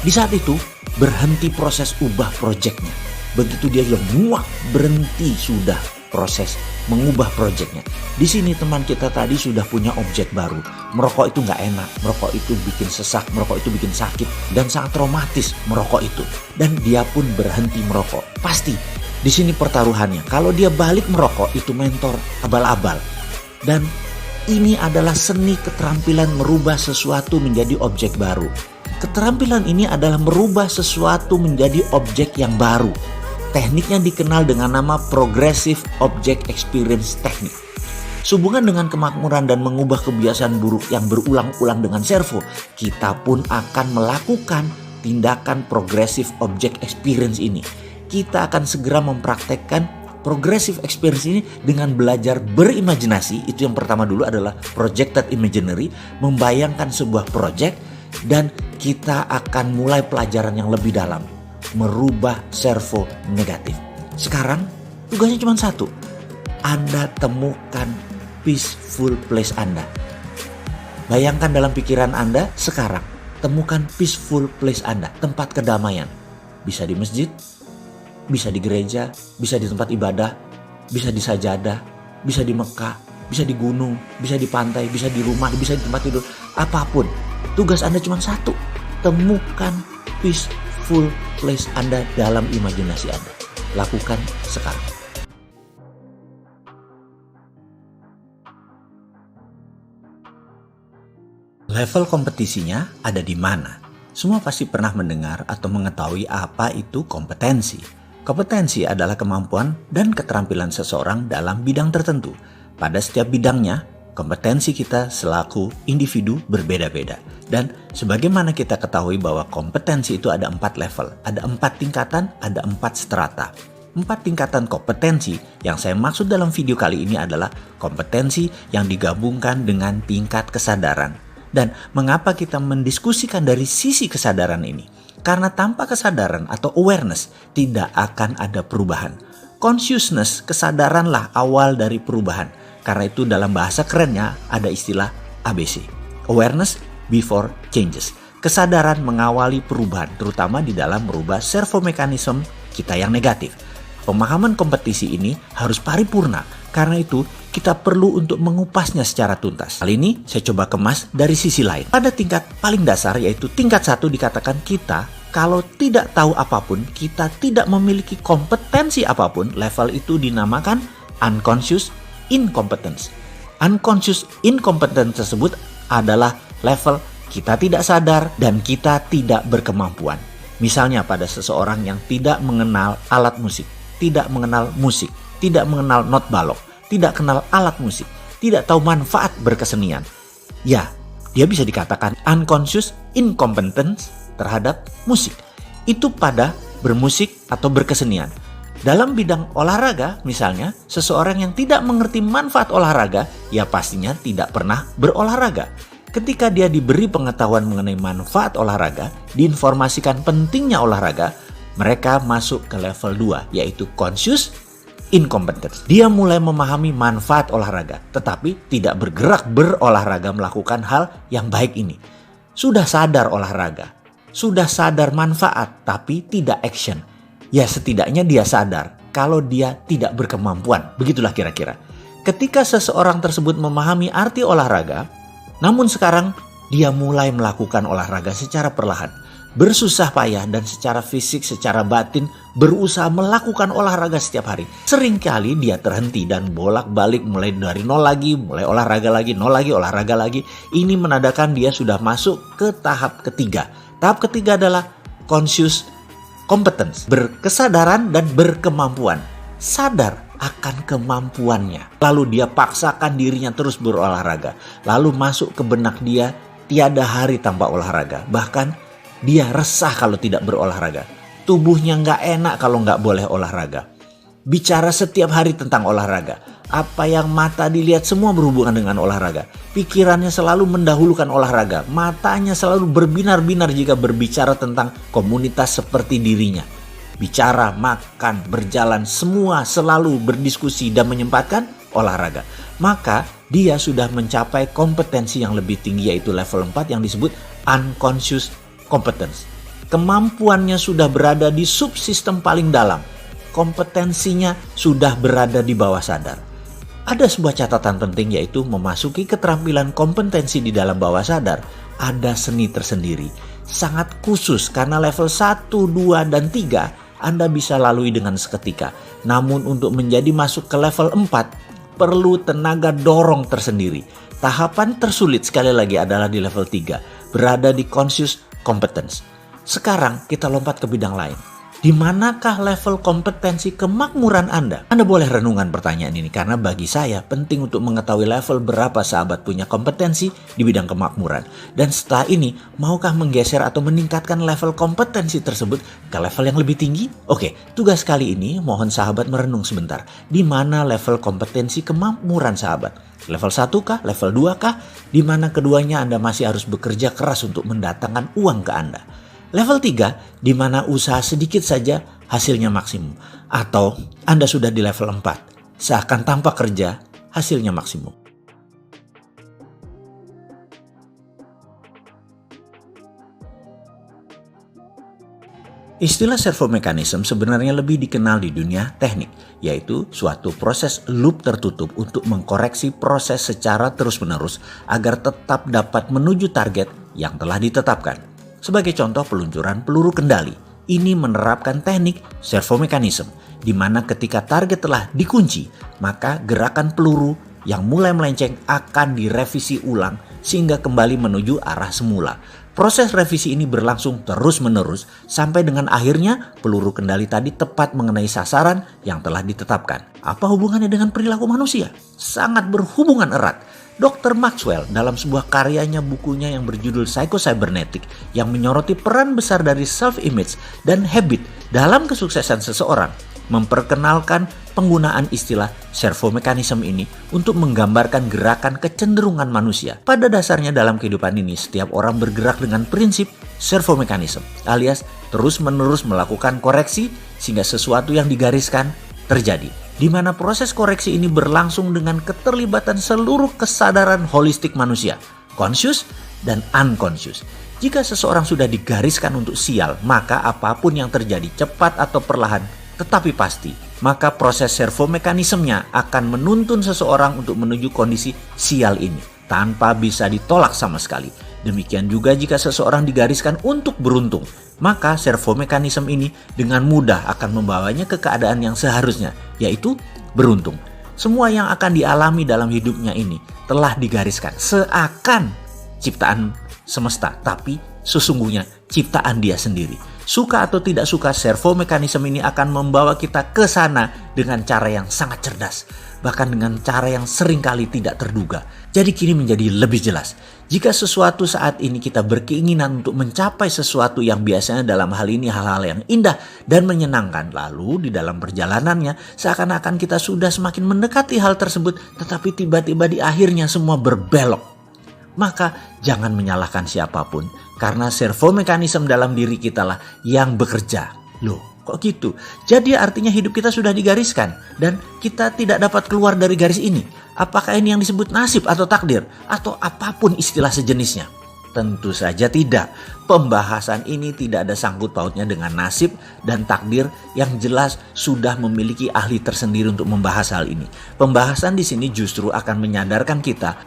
Di saat itu berhenti proses ubah proyeknya. Begitu dia bilang muak, berhenti sudah proses mengubah proyeknya. Di sini teman kita tadi sudah punya objek baru. Merokok itu nggak enak, merokok itu bikin sesak, merokok itu bikin sakit dan sangat traumatis merokok itu. Dan dia pun berhenti merokok. Pasti di sini pertaruhannya. Kalau dia balik merokok itu mentor abal-abal. Dan Ini adalah seni keterampilan merubah sesuatu menjadi objek baru. Keterampilan ini adalah merubah sesuatu menjadi objek yang baru. Tekniknya dikenal dengan nama Progressive Object Experience Technique. Sehubungan dengan kemakmuran dan mengubah kebiasaan buruk yang berulang-ulang dengan servo, kita pun akan melakukan tindakan Progressive Object Experience ini. Kita akan segera mempraktekkan Progressive experience ini dengan belajar berimajinasi. Itu yang pertama dulu adalah projected imaginary, membayangkan sebuah project, dan kita akan mulai pelajaran yang lebih dalam, merubah servo negatif. Sekarang tugasnya cuma satu, Anda temukan peaceful place Anda. Bayangkan dalam pikiran Anda sekarang, temukan peaceful place Anda, tempat kedamaian. Bisa di masjid, bisa di gereja, bisa di tempat ibadah, bisa di sajadah, bisa di Mekah, bisa di gunung, bisa di pantai, bisa di rumah, bisa di tempat tidur, apapun. Tugas Anda cuma satu, temukan peaceful place Anda dalam imajinasi Anda. Lakukan sekarang. Level kompetisinya ada di mana? Semua pasti pernah mendengar atau mengetahui apa itu kompetensi. Kompetensi adalah kemampuan dan keterampilan seseorang dalam bidang tertentu. Pada setiap bidangnya, kompetensi kita selaku individu berbeda-beda. Dan sebagaimana kita ketahui bahwa kompetensi itu ada 4 level, ada 4 tingkatan, ada 4 strata. 4 tingkatan kompetensi yang saya maksud dalam video kali ini adalah kompetensi yang digabungkan dengan tingkat kesadaran. Dan mengapa kita mendiskusikan dari sisi kesadaran ini? Karena tanpa kesadaran atau awareness tidak akan ada perubahan. Consciousness, kesadaranlah awal dari perubahan. Karena itu dalam bahasa kerennya ada istilah ABC. Awareness before changes. Kesadaran mengawali perubahan, terutama di dalam merubah servo mekanisme kita yang negatif. Pemahaman kompetisi ini harus paripurna. Karena itu kita perlu untuk mengupasnya secara tuntas. Kali ini saya coba kemas dari sisi lain. Pada tingkat paling dasar yaitu tingkat 1 dikatakan kita kalau tidak tahu apapun, kita tidak memiliki kompetensi apapun, level itu dinamakan unconscious incompetence. Unconscious incompetence tersebut adalah level kita tidak sadar dan kita tidak berkemampuan. Misalnya pada seseorang yang tidak mengenal alat musik, tidak mengenal musik, tidak mengenal not balok, tidak kenal alat musik, tidak tahu manfaat berkesenian. Ya, dia bisa dikatakan unconscious incompetence terhadap musik. Itu pada bermusik atau berkesenian. Dalam bidang olahraga misalnya, seseorang yang tidak mengerti manfaat olahraga, ya pastinya tidak pernah berolahraga. Ketika dia diberi pengetahuan mengenai manfaat olahraga, diinformasikan pentingnya olahraga, mereka masuk ke level 2, yaitu conscious incompetence. Dia mulai memahami manfaat olahraga, tetapi tidak bergerak berolahraga melakukan hal yang baik ini. Sudah sadar olahraga, sudah sadar manfaat, tapi tidak action. Ya setidaknya dia sadar kalau dia tidak berkemampuan. Begitulah kira-kira. Ketika seseorang tersebut memahami arti olahraga, namun sekarang dia mulai melakukan olahraga secara perlahan. Bersusah payah dan secara fisik, secara batin berusaha melakukan olahraga setiap hari. Seringkali dia terhenti dan bolak-balik mulai dari nol lagi, mulai olahraga lagi, nol lagi, olahraga lagi. Ini menandakan dia sudah masuk ke tahap ketiga. Tahap ketiga adalah conscious competence, berkesadaran dan berkemampuan. Sadar akan kemampuannya. Lalu dia paksakan dirinya terus berolahraga. Lalu masuk ke benak dia tiada hari tanpa olahraga. Bahkan dia resah kalau tidak berolahraga. Tubuhnya nggak enak kalau nggak boleh olahraga. Bicara setiap hari tentang olahraga. Apa yang mata dilihat semua berhubungan dengan olahraga. Pikirannya selalu mendahulukan olahraga. Matanya selalu berbinar-binar jika berbicara tentang komunitas seperti dirinya. Bicara, makan, berjalan, semua selalu berdiskusi dan menyempatkan olahraga. Maka dia sudah mencapai kompetensi yang lebih tinggi yaitu level 4 yang disebut unconscious competence. Kemampuannya sudah berada di subsistem paling dalam. Kompetensinya sudah berada di bawah sadar. Ada sebuah catatan penting yaitu memasuki keterampilan kompetensi di dalam bawah sadar. Ada seni tersendiri. Sangat khusus karena level 1, 2, dan 3 Anda bisa lalui dengan seketika. Namun untuk menjadi masuk ke level 4 perlu tenaga dorong tersendiri. Tahapan tersulit sekali lagi adalah di level 3, berada di conscious competence. Sekarang kita lompat ke bidang lain. Di manakah level kompetensi kemakmuran Anda? Anda boleh renungan pertanyaan ini karena bagi saya penting untuk mengetahui level berapa sahabat punya kompetensi di bidang kemakmuran. Dan setelah ini, maukah menggeser atau meningkatkan level kompetensi tersebut ke level yang lebih tinggi? Oke, tugas kali ini mohon sahabat merenung sebentar. Di mana level kompetensi kemakmuran sahabat? Level 1 kah? Level 2 kah? Di mana keduanya Anda masih harus bekerja keras untuk mendatangkan uang ke Anda. Level 3, di mana usaha sedikit saja hasilnya maksimum. Atau Anda sudah di level 4, seakan tanpa kerja hasilnya maksimum. Istilah servo mechanism sebenarnya lebih dikenal di dunia teknik, yaitu suatu proses loop tertutup untuk mengkoreksi proses secara terus-menerus agar tetap dapat menuju target yang telah ditetapkan. Sebagai contoh peluncuran peluru kendali, ini menerapkan teknik servo mechanism, di mana ketika target telah dikunci, maka gerakan peluru yang mulai melenceng akan direvisi ulang sehingga kembali menuju arah semula. Proses revisi ini berlangsung terus-menerus sampai dengan akhirnya peluru kendali tadi tepat mengenai sasaran yang telah ditetapkan. Apa hubungannya dengan perilaku manusia? Sangat berhubungan erat. Dr. Maxwell dalam sebuah karyanya bukunya yang berjudul Psycho-Cybernetic yang menyoroti peran besar dari self-image dan habit dalam kesuksesan seseorang memperkenalkan penggunaan istilah servo mechanism ini untuk menggambarkan gerakan kecenderungan manusia. Pada dasarnya dalam kehidupan ini setiap orang bergerak dengan prinsip servo mechanism alias terus-menerus melakukan koreksi sehingga sesuatu yang digariskan terjadi. Di mana proses koreksi ini berlangsung dengan keterlibatan seluruh kesadaran holistik manusia, conscious dan unconscious. Jika seseorang sudah digariskan untuk sial, maka apapun yang terjadi cepat atau perlahan, tetapi pasti, maka proses servo mekanismenya akan menuntun seseorang untuk menuju kondisi sial ini, tanpa bisa ditolak sama sekali. Demikian juga jika seseorang digariskan untuk beruntung, maka servo mekanisme ini dengan mudah akan membawanya ke keadaan yang seharusnya, yaitu beruntung. Semua yang akan dialami dalam hidupnya ini telah digariskan seakan ciptaan semesta, tapi sesungguhnya ciptaan dia sendiri. Suka atau tidak suka, servo mekanisme ini akan membawa kita ke sana dengan cara yang sangat cerdas, bahkan dengan cara yang seringkali tidak terduga. Jadi kini menjadi lebih jelas. Jika sesuatu saat ini kita berkeinginan untuk mencapai sesuatu yang biasanya dalam hal ini hal-hal yang indah dan menyenangkan, lalu di dalam perjalanannya seakan-akan kita sudah semakin mendekati hal tersebut, tetapi tiba-tiba di akhirnya semua berbelok. Maka jangan menyalahkan siapapun, karena servo mekanisme dalam diri kita lah yang bekerja. Loh, kok gitu? Jadi artinya hidup kita sudah digariskan dan kita tidak dapat keluar dari garis ini. Apakah ini yang disebut nasib atau takdir atau apapun istilah sejenisnya? Tentu saja tidak. Pembahasan ini tidak ada sangkut pautnya dengan nasib dan takdir yang jelas sudah memiliki ahli tersendiri untuk membahas hal ini. Pembahasan di sini justru akan menyadarkan kita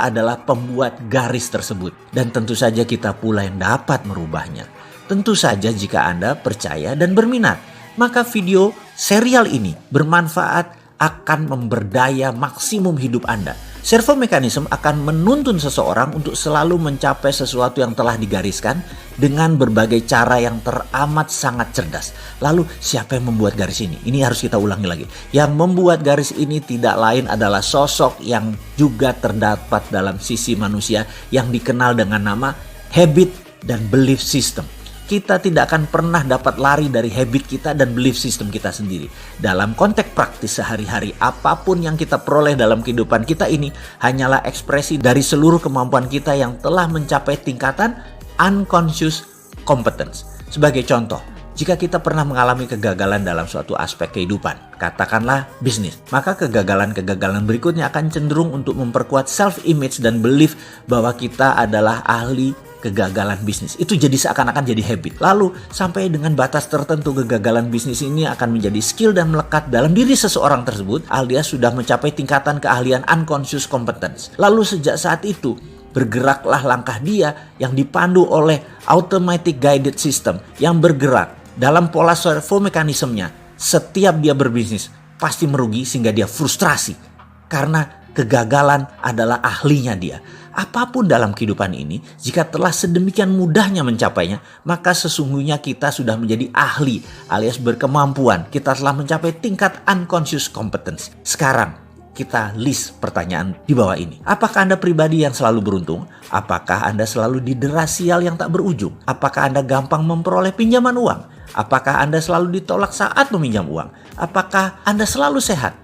adalah pembuat garis tersebut. Dan tentu saja kita pula yang dapat merubahnya. Tentu saja jika Anda percaya dan berminat, maka video serial ini bermanfaat, akan memberdaya maksimum hidup Anda. Servo mekanisme akan menuntun seseorang untuk selalu mencapai sesuatu yang telah digariskan dengan berbagai cara yang teramat sangat cerdas. Lalu siapa yang membuat garis ini? Ini harus kita ulangi lagi. Yang membuat garis ini tidak lain adalah sosok yang juga terdapat dalam sisi manusia yang dikenal dengan nama habit dan belief system. Kita tidak akan pernah dapat lari dari habit kita dan belief system kita sendiri. Dalam konteks praktis sehari-hari, apapun yang kita peroleh dalam kehidupan kita ini hanyalah ekspresi dari seluruh kemampuan kita yang telah mencapai tingkatan unconscious competence. Sebagai contoh, jika kita pernah mengalami kegagalan dalam suatu aspek kehidupan, katakanlah bisnis, maka kegagalan-kegagalan berikutnya akan cenderung untuk memperkuat self-image dan belief bahwa kita adalah ahli kegagalan bisnis. Itu jadi seakan-akan jadi habit. Lalu sampai dengan batas tertentu kegagalan bisnis ini akan menjadi skill dan melekat dalam diri seseorang tersebut alias sudah mencapai tingkatan keahlian unconscious competence. Lalu sejak saat itu bergeraklah langkah dia yang dipandu oleh automatic guided system yang bergerak dalam pola servo mekanismenya. Setiap dia berbisnis pasti merugi sehingga dia frustrasi. karena kegagalan adalah ahlinya dia. Apapun dalam kehidupan ini, jika telah sedemikian mudahnya mencapainya, maka sesungguhnya kita sudah menjadi ahli alias berkemampuan. Kita telah mencapai tingkat unconscious competence. Sekarang, kita list pertanyaan di bawah ini. Apakah Anda pribadi yang selalu beruntung? Apakah Anda selalu didera sial yang tak berujung? Apakah Anda gampang memperoleh pinjaman uang? Apakah Anda selalu ditolak saat meminjam uang? Apakah Anda selalu sehat?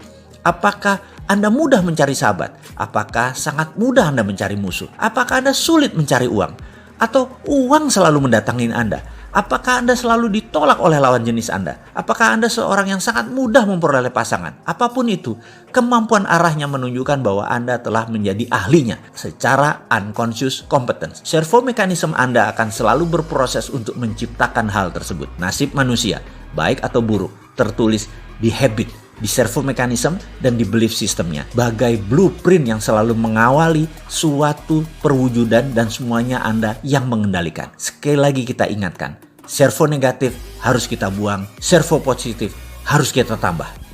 Apakah Anda mudah mencari sahabat? Apakah sangat mudah Anda mencari musuh? Apakah Anda sulit mencari uang? Atau uang selalu mendatangi Anda? Apakah Anda selalu ditolak oleh lawan jenis Anda? Apakah Anda seorang yang sangat mudah memperoleh pasangan? Apapun itu, kemampuan arahnya menunjukkan bahwa Anda telah menjadi ahlinya secara unconscious competence. Servo mekanisme Anda akan selalu berproses untuk menciptakan hal tersebut. Nasib manusia, baik atau buruk, tertulis di habit, di servo mekanisme dan di belief systemnya, bagai blueprint yang selalu mengawali suatu perwujudan dan semuanya Anda yang mengendalikan. Sekali lagi kita ingatkan, servo negatif harus kita buang, servo positif harus kita tambah.